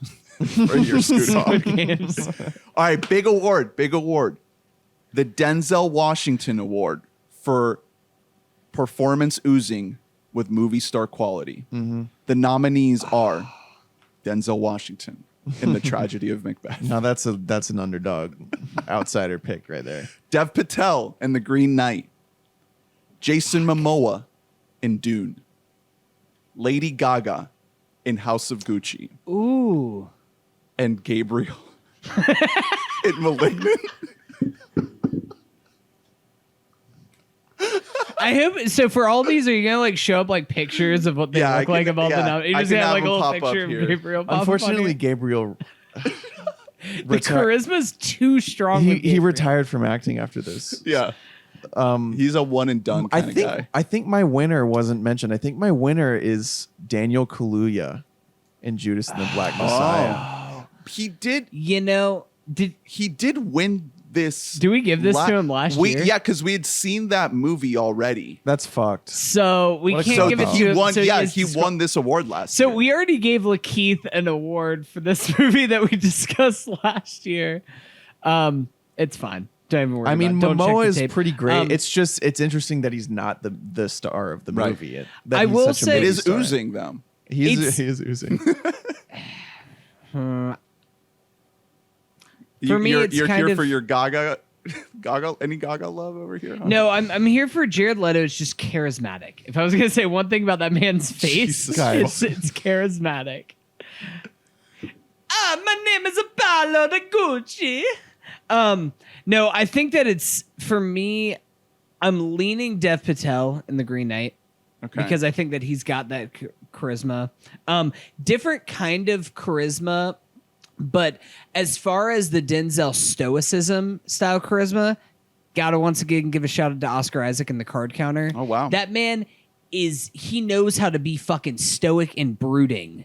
for your scoot off. Squid Games. All right, big award. The Denzel Washington Award for performance oozing with movie star quality. The nominees are Denzel Washington in The Tragedy of Macbeth, Now that's an underdog outsider pick right there. Dev Patel in The Green Knight, Jason Momoa in Dune, Lady Gaga in House of Gucci, Ooh. and Gabriel in Malignant. I hope so. For all these, are you gonna like show up like pictures of what they Yeah, I look like can- about yeah, the nominee? You I just can have have like a them little pop up picture of here. Gabriel. pop up on Unfortunately, here. Gabriel The charisma's too strong. with he Gabriel. retired from acting after this. Yeah, he's a one and done kind of guy. I think my winner wasn't mentioned. I think my winner is Daniel Kaluuya in Judas and the Black Messiah. He did. You know, He did win this. Do we give this to him last year? Yeah, because we had seen that movie already. That's fucked. so we What a can't So give it he to him. won. So Yeah, is he disqu- won this award last So year. we already gave Lakeith an award for this movie that we discussed last year. It's fine. Don't even worry. I mean, about it. Don't check Momoa the is tape. pretty great. It's interesting that he's not the star of the Right. movie. That I he's will such a say- it movie is star. oozing them. He It's- is oozing. For me, you're it's here kind of- for your Gaga. Any Gaga love over here? Huh? No, I'm here for Jared Leto. It's just charismatic. If I was gonna say one thing about that man's face, Jesus it's charismatic. My name is Apollo de Gucci. No, I think that it's for me. I'm leaning Dev Patel in The Green Knight Okay. because I think that he's got that charisma. Different kind of charisma. But as far as the Denzel stoicism style charisma, gotta once again give a shout out to Oscar Isaac in The Card Counter. Oh, wow. That man he knows how to be fucking stoic and brooding.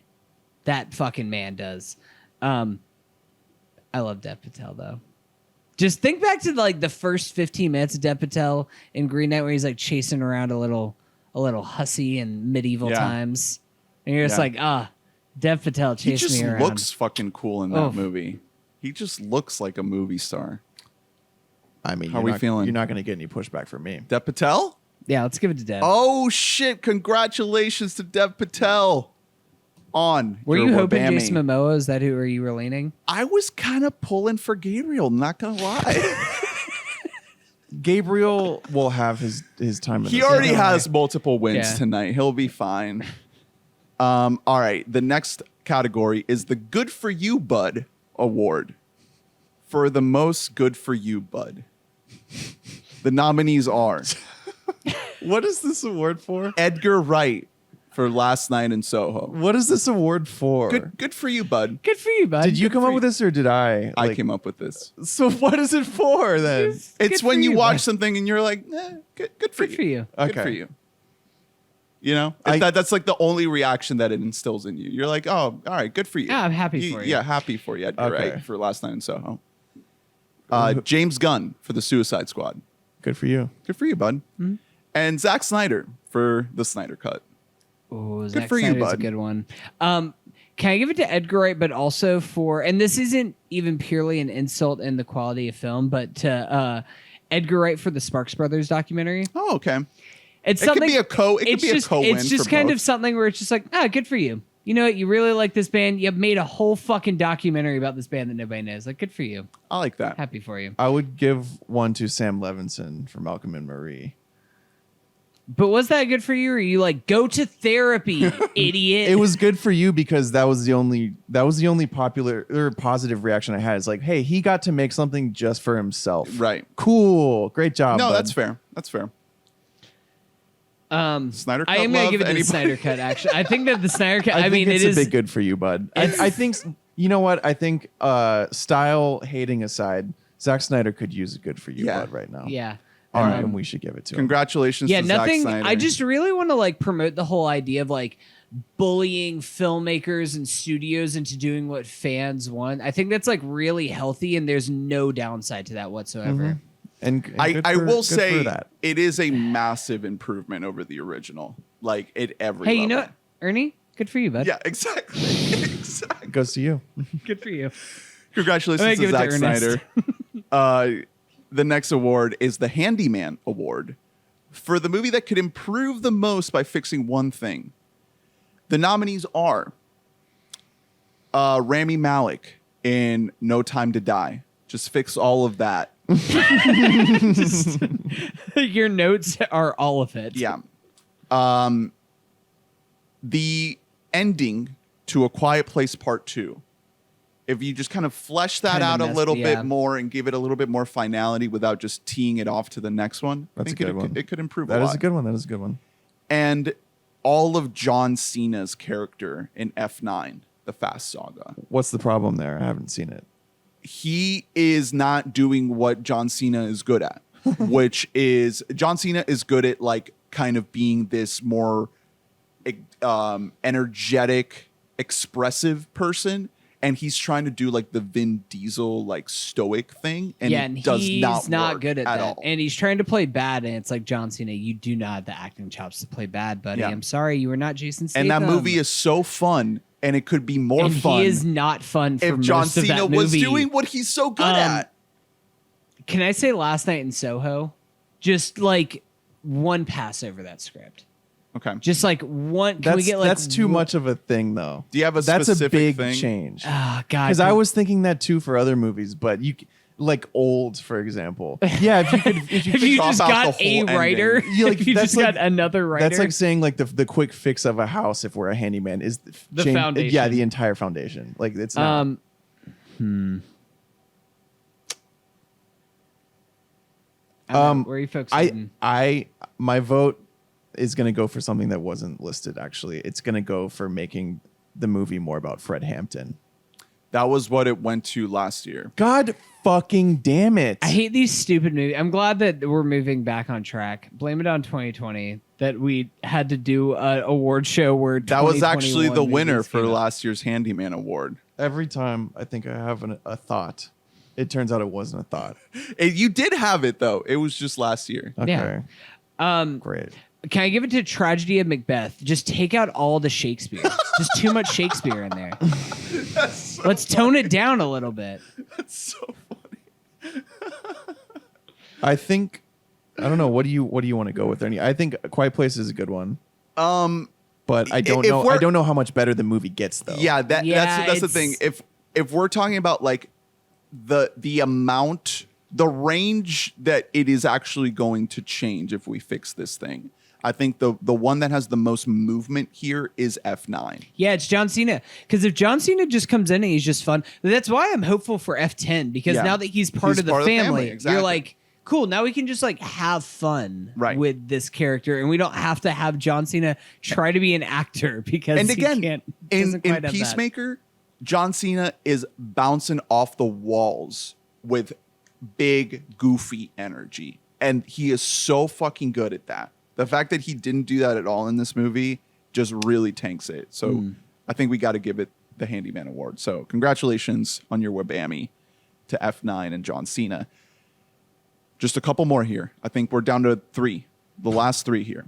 That fucking man does. I love Dev Patel though. Just think back to like the first 15 minutes of Dev Patel in Green Knight where he's like chasing around a little hussy in medieval Yeah. times. And you're just Yeah. like, Dev Patel He chasing just me around. looks fucking cool in that Oof. movie. He just looks like a movie star. I mean, How we feeling? You're not going to get any pushback from me. Dev Patel? Yeah, let's give it to Dev. Oh shit! Congratulations to Dev Patel on. Were your you hoping WBAMMY. Jason Momoa? Is that who are you were leaning? I was kind of pulling for Gabriel. Not gonna lie. Gabriel will have his time. In He this. already don't has worry. multiple wins Yeah. tonight. He'll be fine. All right. The next category is the Good For You Bud Award for the most good for you bud. The nominees are What is this award for? Edgar Wright for Last Night in Soho. What is this award for? Good for you, bud. Good for you, bud. Did you Good come for up with this or did I? I Like, came up with this. So what is it for then? It's Good when for you you, watch bud. something and you're like, good for Good you. for you. Good Okay. for you. You know, I- that's like the only reaction that it instills in you. You're like, oh, all right, good for you. Yeah, I'm happy for you. Yeah, happy for you, Edgar Okay. Wright, for Last Night in Soho. James Gunn for The Suicide Squad. Good for you. Good for you, bud. Mm-hmm. And Zack Snyder for The Snyder Cut. Oh, Good for you, a bud. good one. Can I give it to Edgar Wright, but also for, and this isn't even purely an insult in the quality of film, but to Edgar Wright for the Sparks Brothers documentary. Oh, okay. It's It could something. be a co- it could it's be a just, co-win It's just for kind both. of something where it's just like, good for you. You know what? You really like this band. You made a whole fucking documentary about this band that nobody knows. Like, good for you. I like that. Happy for you. I would give one to Sam Levinson for Malcolm and Marie. But was that good for you? Or are you like, go to therapy, idiot? It was good for you because that was the only popular or positive reaction I had. It's like, hey, he got to make something just for himself. Right. Cool. Great job. No, bud. that's fair. That's fair. Snyder Cut I am going love? to give it to the Anybody? Snyder Cut, actually. I think that the Snyder Cut, I mean, think it's it a is. big good for you, bud. I think you know what? I think style hating aside, Zack Snyder could use a good for you, Yeah. bud, right now. Yeah. All right. and we should give it to him. Congratulations Yeah, to nothing. Zack Snyder. I just really want to like promote the whole idea of like bullying filmmakers and studios into doing what fans want. I think that's like really healthy, and there's no downside to that whatsoever. And I will good say for that. it is a massive improvement over the original. Like at every Hey, level. you know what, Ernie? Good for you, bud. Yeah, exactly. Exactly. Goes to you. Good for you. Congratulations I'm to gonna Zack give it to Snyder. The next award is the Handyman Award for the movie that could improve the most by fixing one thing. The nominees are Rami Malek in No Time to Die. Just fix all of that. Your notes are all of it. Yeah. The ending to A Quiet Place Part 2. If you just kind of flesh that Kinda out a messed- little yeah. bit more and give it a little bit more finality without just teeing it off to the next one, I That's think a good one. it could improve That a is lot. a good one. That is a good one. And all of John Cena's character in F9, the Fast Saga. What's the problem there? I haven't seen it. He is not doing what John Cena is good at, which is John Cena is good at like kind of being this more energetic, expressive person. And he's trying to do like the Vin Diesel like stoic thing, and yeah, it and does he's not work good at that. all. And he's trying to play bad, and it's like, John Cena, you do not have the acting chops to play bad, buddy. Yeah. I'm sorry, you are not Jason Statham. And that movie is so fun, and it could be more and fun he is not fun for if most John of Cena that was movie. doing what he's so good at. Can I say Last Night in Soho? Just like one pass over that script. Okay. Just like one. Can we get like that's too much of a thing, though. Do you have a That's a specific big thing? change. Ah, God. Because I was thinking that too for other movies, but like Old, for example. Yeah, if you could, If you chop just out got the a whole writer, ending. You, like, if you that's just like- got another writer. that's like saying like the quick fix of a house if we're a handyman is The change- foundation. Yeah, the entire foundation. Like it's not. Where are you folks? My vote is going to go for something that wasn't listed. Actually, it's going to go for making the movie more about Fred Hampton. That was what it went to last year. God fucking damn it! I hate these stupid movies. I'm glad that we're moving back on track. Blame it on 2020 that we had to do an award show where That was actually 2021 the winner movies for came out. last year's Handyman Award. Every time I think I have a thought, it turns out it wasn't a thought. You did have it though. It was just last year. Okay, Yeah. great. Can I give it to Tragedy of Macbeth? Just take out all the Shakespeare. Just too much Shakespeare in there. Let's tone it down a little bit. That's so funny. I think I don't know. What do you want to go with, Ernie? I think A Quiet Place is a good one. But I don't if know. I we're- don't know how much better the movie gets though. Yeah, Yeah, that's the it's- thing. If we're talking about like the amount, the range that it is actually going to change if we fix this thing, I think the one that has the most movement here is F9. Yeah, it's John Cena. Because if John Cena just comes in and he's just fun, that's why I'm hopeful for F10. Because Yeah. now that he's part of the family, exactly. you're like, cool. Now we can just like have fun Right. with this character, and we don't have to have John Cena try to be an actor because And he again, can't. in doesn't quite have that. Peacemaker, John Cena is bouncing off the walls with big, goofy energy. And he is so fucking good at that. The fact that he didn't do that at all in this movie just really tanks it. So I think we got to give it the Handyman Award. So congratulations on your WBAMMY to F9 and John Cena. Just a couple more here. I think we're down to 3. The last 3 here.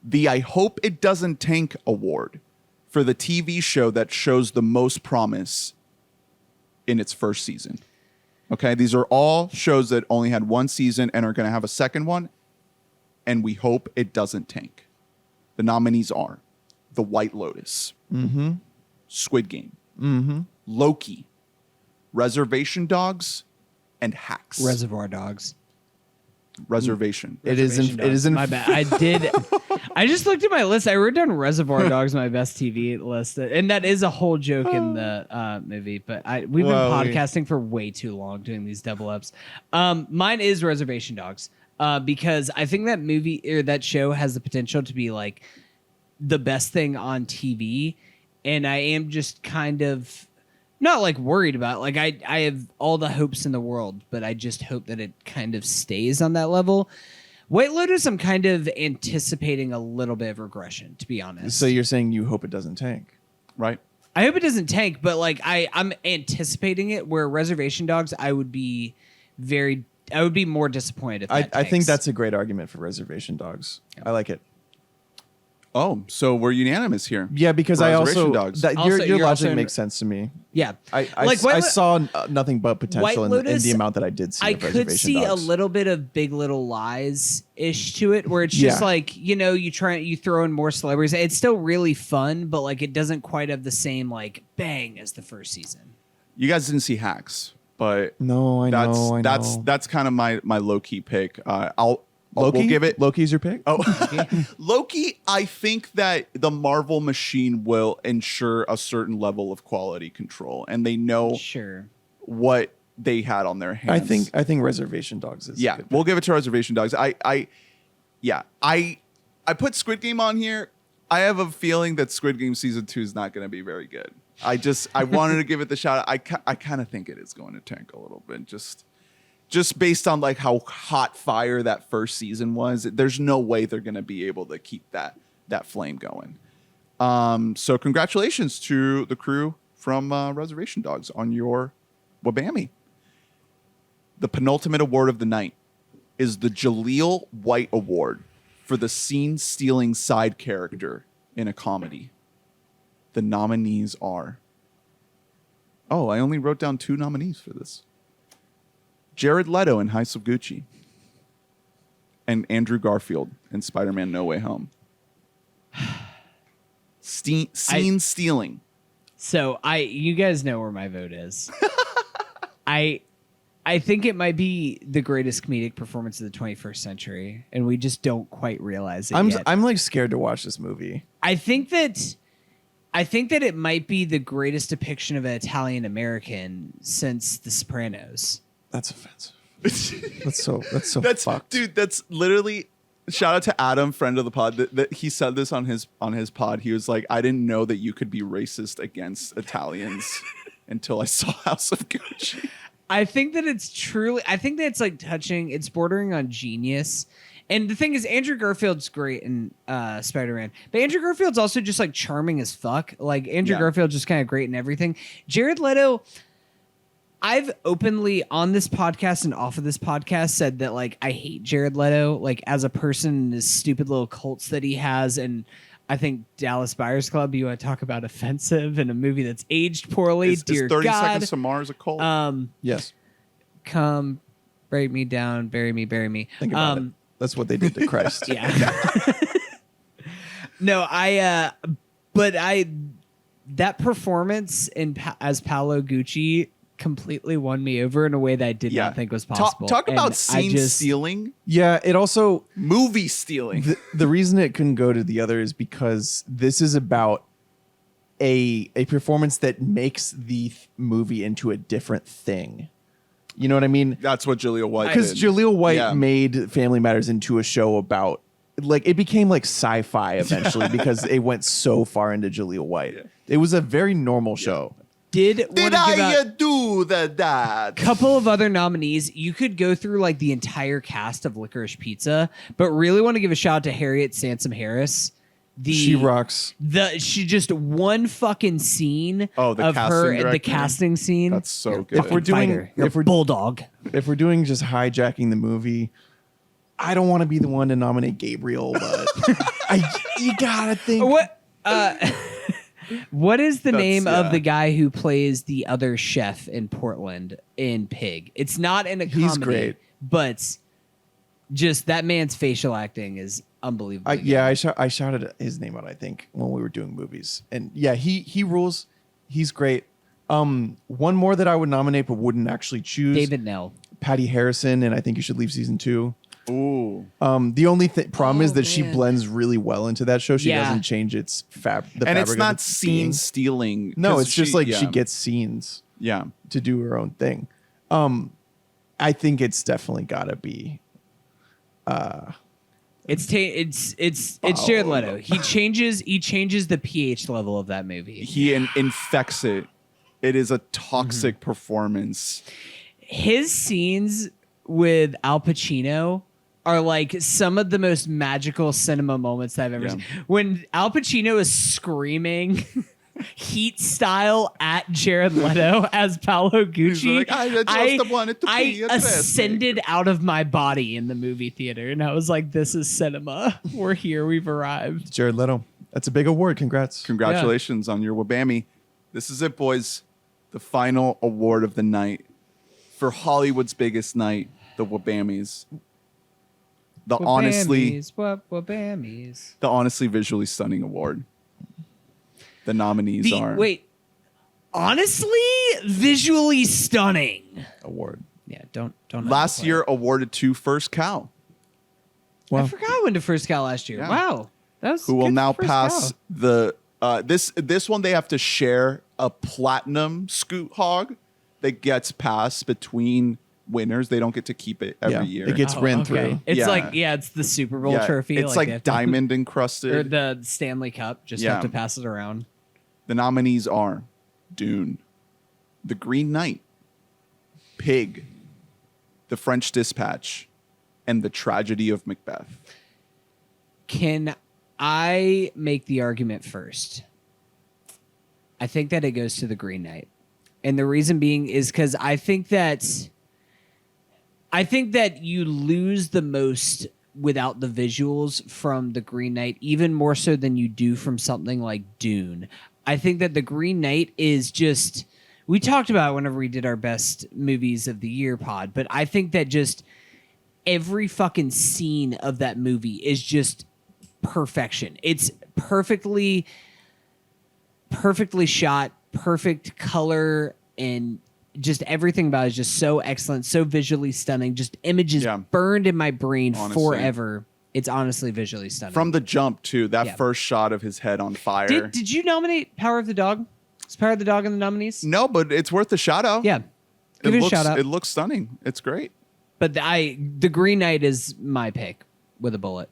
The I Hope It Doesn't Tank Award for the TV show that shows the most promise in its first season. Okay, these are all shows that only had one season and are going to have a second one, and we hope it doesn't tank. The nominees are The White Lotus, Squid Game, Loki, Reservation Dogs, and Hacks. Reservoir Dogs. Reservation. It is. Reservation It is. Dogs. My bad. I did. I just looked at my list. I wrote down Reservoir Dogs, my best TV list, and that is a whole joke in the movie. But we've been Well, podcasting for way too long, doing these double ups. Mine is Reservation Dogs because I think that movie or that show has the potential to be like the best thing on TV, and I am just kind of not like worried about it. Like I have all the hopes in the world, but I just hope that it kind of stays on that level. White Lotus, I'm kind of anticipating a little bit of regression, to be honest. So you're saying you hope it doesn't tank, Right. I hope it doesn't tank, but like I'm anticipating it. Where Reservation Dogs, I would be more disappointed if I think that's a great argument for Reservation Dogs. Yeah. I like it. Oh, so we're unanimous here. Yeah, because For I Reservation also Dogs. that, Also, your you're also logic in- makes sense to me. yeah. I Like White I Lo- saw nothing but potential White in Lotus, the amount that I did see. I of could Reservation see Dogs. a little bit of Big Little Lies ish to it, where it's just Yeah. like, you throw in more celebrities. It's still really fun, but like it doesn't quite have the same like bang as the first season. You guys didn't see Hacks, but No, I know. that's kind of my low key pick. Loki. We'll give it. Loki's your pick. Oh, Loki. I think that the Marvel machine will ensure a certain level of quality control, and they know Sure. what they had on their hands. I think Reservation Dogs is. Yeah, a good we'll give it to Reservation Dogs. I put Squid Game on here. I have a feeling that Squid Game season 2 is not going to be very good. I wanted to give it the shot. I kind of think it is going to tank a little bit, just based on like how hot fire that first season was. There's no way they're going to be able to keep that flame going. So congratulations to the crew from Reservation Dogs on your WBAMMY. The penultimate award of the night is the Jaleel White Award for the scene-stealing side character in a comedy. The nominees are... Oh, I only wrote down 2 nominees for this. Jared Leto in House of Gucci and Andrew Garfield in Spider-Man No Way Home. Scene stealing. So you guys know where my vote is. I think it might be the greatest comedic performance of the 21st century, and we just don't quite realize it yet. I'm like scared to watch this movie. I think that it might be the greatest depiction of an Italian American since The Sopranos. That's offensive. That's fucked. Dude, that's literally... Shout out to Adam, friend of the pod. That he said this on his pod. He was like, I didn't know that you could be racist against Italians until I saw House of Gucci. I think that it's like touching, it's bordering on genius. And the thing is, Andrew Garfield's great in Spider-Man, but Andrew Garfield's also just like charming as fuck. Like Andrew Garfield's just kind of great in everything. Jared Leto, I've openly on this podcast and off of this podcast said that like I hate Jared Leto, like as a person and his stupid little cults that he has. And I think Dallas Buyers Club, you want to talk about offensive in a movie that's aged poorly. Dear 30 God. Seconds to Mars a cult? Yes. Come, break me down, bury me. Think about it. That's what they did to Christ. Yeah. No, that performance as Paolo Gucci completely won me over in a way that I did not think was possible. Talk And about scene stealing, Yeah, it also movie stealing. the reason it couldn't go to the other is because this is about a performance that makes the movie into a different thing. You know what I mean? That's what Jaleel White did. Because Jaleel White Yeah. made Family Matters into a show about, like, it became like sci-fi eventually because it went so far into Jaleel White. Yeah. It was a very normal show. Did I do that? couple of other nominees. You could go through like the entire cast of Licorice Pizza, but really want to give a shout out to Harriet Sansom Harris. She rocks. She just one fucking scene Oh, the of casting her, the director? casting scene. That's so You're a good. If we're doing- fighter. You're if a we're- bulldog. If we're doing just hijacking the movie, I don't want to be the one to nominate Gabriel, but you gotta think. What? What is the That's- name of yeah. the guy who plays the other chef in Portland in Pig? It's not in a comedy. He's great. But just that man's facial acting is unbelievable. I shouted his name out, I think, when we were doing movies. And yeah, he rules. He's great. One more that I would nominate but wouldn't actually choose. David Nell. Patty Harrison, and I think you should leave season 2. Ooh. The only problem is that she man. blends really well into that show. She Yeah. doesn't change its And fabric it's of not its scene being. stealing. No, 'cause it's just like yeah. she gets scenes Yeah. to do her own thing. I think it's definitely gotta be. It's Jared Leto. He changes the pH level of that movie. He infects it It is a toxic performance. His scenes with Al Pacino are like some of the most magical cinema moments that I've ever seen. When Al Pacino is screaming heat style at Jared Leto as Paolo Gucci, Like, I just wanted to be I a ascended out of my body in the movie theater, and I was like, this is cinema. We're here. We've arrived. Jared Leto. That's a big award. Congrats. Congratulations on your WBAMMY. This is it, boys. The final award of the night for Hollywood's biggest night, the WBAMMYs. The honestly visually stunning award. The nominees are honestly visually stunning Award. Yeah, don't last year awarded to First Cow. I forgot I went to First Cow last year. Yeah. Wow. That was Who will good now for First pass Cow. the this one they have to share a platinum scoot hog that gets passed between winners. They don't get to keep it every year. It gets ran through. It's Yeah. it's the Super Bowl Yeah, trophy. It's they have like to- diamond or encrusted. the Stanley Cup. Just Yeah. have to pass it around. The nominees are Dune, The Green Knight, Pig, The French Dispatch, and The Tragedy of Macbeth. Can I make the argument first? I think that it goes to The Green Knight. And the reason being is because I think that you lose the most without the visuals from The Green Knight, even more so than you do from something like Dune. I think that The Green Knight is just, we talked about it whenever we did our best movies of the year pod, but I think that just every fucking scene of that movie is just perfection. It's perfectly shot, perfect color, and just everything about it is just so excellent, so visually stunning. Just images burned in my brain forever. It's honestly visually stunning. From the jump, too, that first shot of his head on fire. Did you nominate Power of the Dog? Is Power of the Dog in the nominees? No, but it's worth a shout out. Yeah. Give it a shout out. It looks stunning. It's great. But the Green Knight is my pick with a bullet.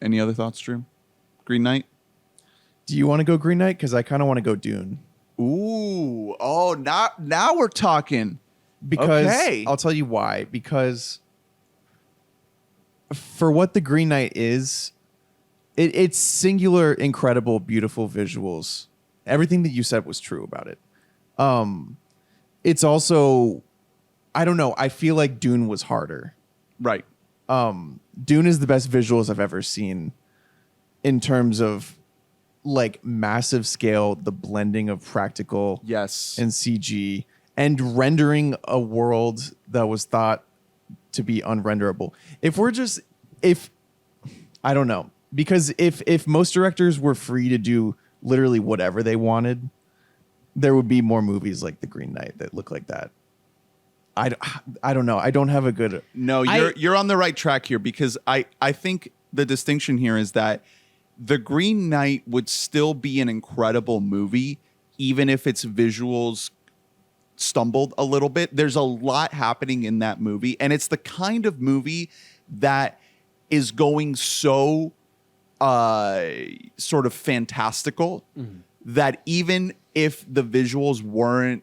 Any other thoughts, Drew? Green Knight? Do you want to go Green Knight? Because I kind of want to go Dune. Ooh. Oh, now we're talking. Because Okay. I'll tell you why. Because for what the Green Knight is, it's singular, incredible, beautiful visuals. Everything that you said was true about it. It's also, I don't know. I feel like Dune was harder. Right. Dune is the best visuals I've ever seen in terms of like massive scale, the blending of practical Yes. and CG, and rendering a world that was thought to be unrenderable. I don't know, because if most directors were free to do literally whatever they wanted, there would be more movies like The Green Knight that look like that. I don't know. I don't have a good. No, you're on the right track here, because I think the distinction here is that The Green Knight would still be an incredible movie, even if its visuals stumbled a little bit. There's a lot happening in that movie, and it's the kind of movie that is going so sort of fantastical that even if the visuals weren't,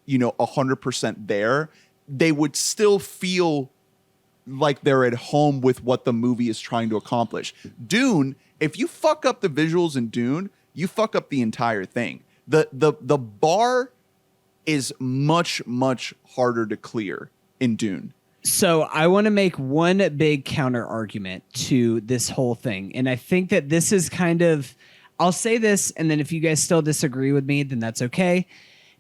100% there, they would still feel like they're at home with what the movie is trying to accomplish. Dune, if you fuck up the visuals in Dune, you fuck up the entire thing. The bar is much, much harder to clear in Dune. So I want to make one big counter argument to this whole thing. And I think that this is kind of, I'll say this, and then if you guys still disagree with me, then that's okay.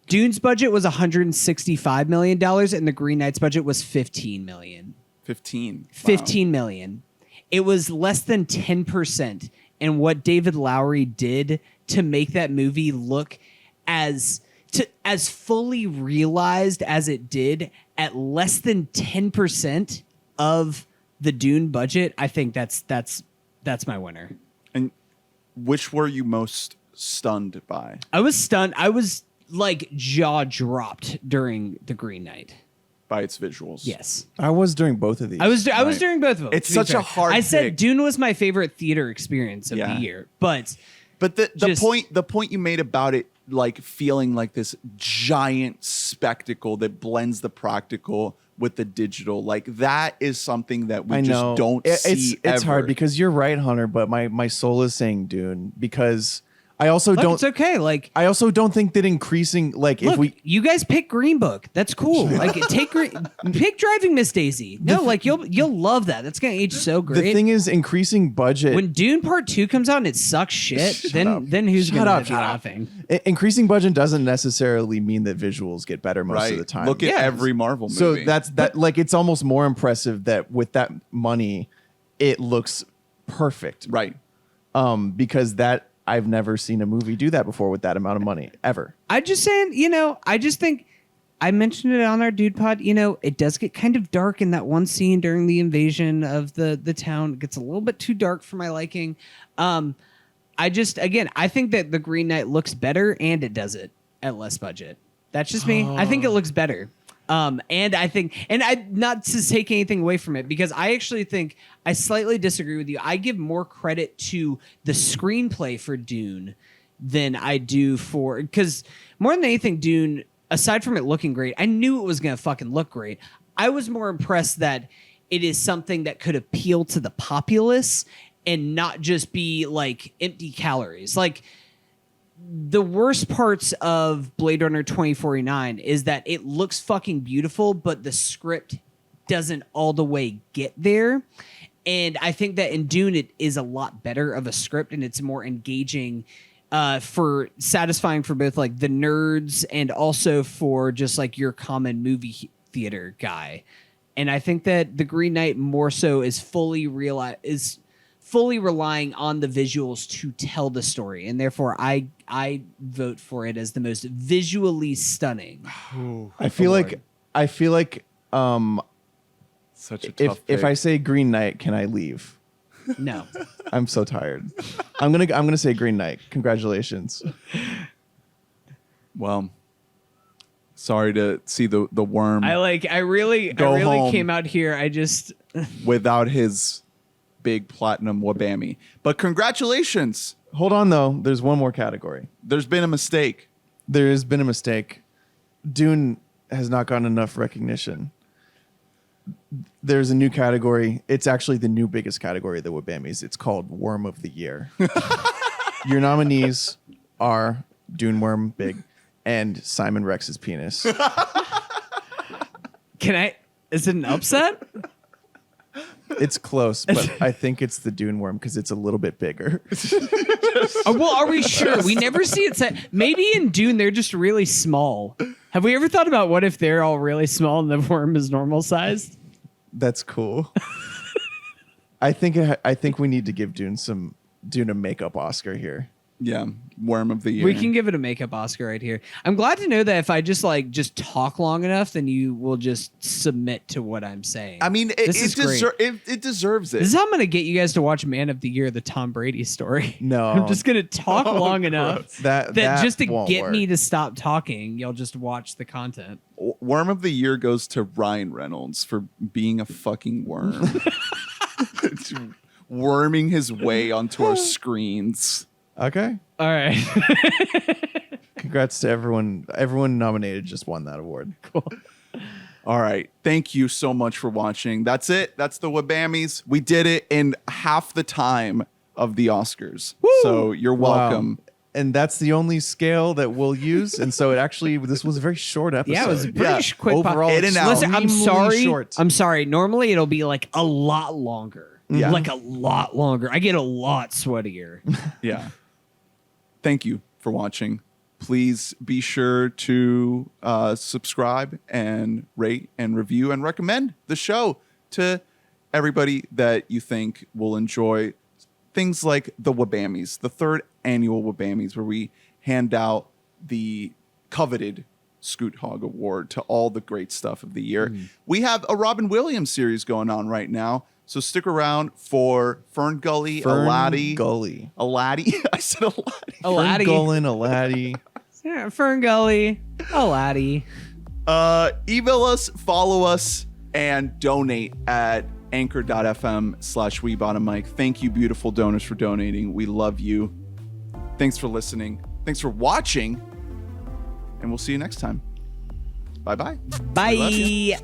Dune's budget was $165 million, and The Green Knight's budget was $15 million. 15. Wow. $15 million. It was less than 10%. And what David Lowery did to make that movie look as fully realized as it did at less than 10% of the Dune budget, I think that's my winner. And which were you most stunned by? I was stunned. I was like jaw dropped during The Green Knight. By its visuals. Yes. I was during both of these. I was during both of them. It's to be such fair. a hard I said pick. Dune was my favorite theater experience of the year, but But the Just- point you made about it, like feeling like this giant spectacle that blends the practical with the digital. Like that is something that we just don't see It's ever. hard because you're right, Hunter, but my soul is saying Dune because I also Look, don't. it's okay. Like, I also don't think that increasing, like, look, if we, you guys pick Green Book. That's cool. Like, pick Driving Miss Daisy. No, like you'll love that. That's gonna age so great. the thing is, increasing budget, when Dune Part 2 comes out and it sucks shit, then who's Shut gonna up, be shut up. laughing? increasing budget doesn't necessarily mean that visuals get better most right. of the time. Look at Yeah. every Marvel movie. So that like it's almost more impressive that with that money, it looks perfect. right. Because that I've never seen a movie do that before with that amount of money ever. I'm just saying, I just think I mentioned it on our Dude Pod. It does get kind of dark in that one scene during the invasion of the town. It gets a little bit too dark for my liking. I think that the Green Knight looks better and it does it at less budget. That's just me. I think it looks better. And I not to take anything away from it, because I actually think I slightly disagree with you. I give more credit to the screenplay for Dune than I do because more than anything, Dune, aside from it looking great, I knew it was going to fucking look great. I was more impressed that it is something that could appeal to the populace and not just be like empty calories. Like, the worst parts of Blade Runner 2049 is that it looks fucking beautiful, but the script doesn't all the way get there. And I think that in Dune, it is a lot better of a script and it's more engaging, for satisfying for both like the nerds and also for just like your common movie theater guy. And I think that the Green Knight more so is fully relying on the visuals to tell the story, and therefore I vote for it as the most visually stunning. I feel like Such a tough if pick. I say Green Knight, can I leave? No, I'm so tired. I'm gonna say Green Knight. Congratulations. Well, sorry to see the worm I really home. came out here. I just without his big platinum wabammy. But congratulations. Hold on though. There's one more category. There's been a mistake. There has been a mistake. Dune has not gotten enough recognition. There's a new category. It's actually the new biggest category of the WBAMMYs. It's called Worm of the Year. Your nominees are Dune Worm Big and Simon Rex's penis. is it an upset? It's close, but I think it's the Dune Worm because it's a little bit bigger. Well, are we sure? We never see it set. Maybe in Dune they're just really small. Have we ever thought about what if they're all really small and the worm is normal sized? That's cool. I think we need to give Dune a makeup Oscar here. Yeah, Worm of the Year. We can give it a makeup Oscar right here. I'm glad to know that if I just talk long enough, then you will just submit to what I'm saying. I mean, it deserves it. This is how I'm going to get you guys to watch Man of the Year, the Tom Brady story. No. I'm just going to talk long enough That just to won't get work. me to stop talking, you'll just watch the content. Worm of the Year goes to Ryan Reynolds for being a fucking worm. Worming his way onto our screens. Okay. All right. Congrats to everyone. Everyone nominated just won that award. Cool. All right. Thank you so much for watching. That's it. That's the WBAMMYs. We did it in half the time of the Oscars. Woo! So you're welcome. Wow. And that's the only scale that we'll use. And so this was a very short episode. Yeah, it was a pretty quick. Overall, In and out. Listen, I'm extremely sorry. short. I'm sorry. Normally it'll be like a lot longer. Yeah. Like a lot longer. I get a lot sweatier. Yeah. Thank you for watching. Please be sure to subscribe and rate and review and recommend the show to everybody that you think will enjoy things like the WBAMMYs, the third annual WBAMMYs, where we hand out the coveted Scoot Hog Award to all the great stuff of the year. We have a Robin Williams series going on right now. So stick around for Fern Gully, Aladdin. Gully. Aladdin. I said Aladdin. Aladdin. Gullin, Aladdin. Yeah, Fern Gully. Aladdin. Email us, follow us, and donate at anchor.fm/WeBought Thank you, beautiful donors, for donating. We love you. Thanks for listening. Thanks for watching. and we'll see you next time. Bye-bye. Bye. We love you.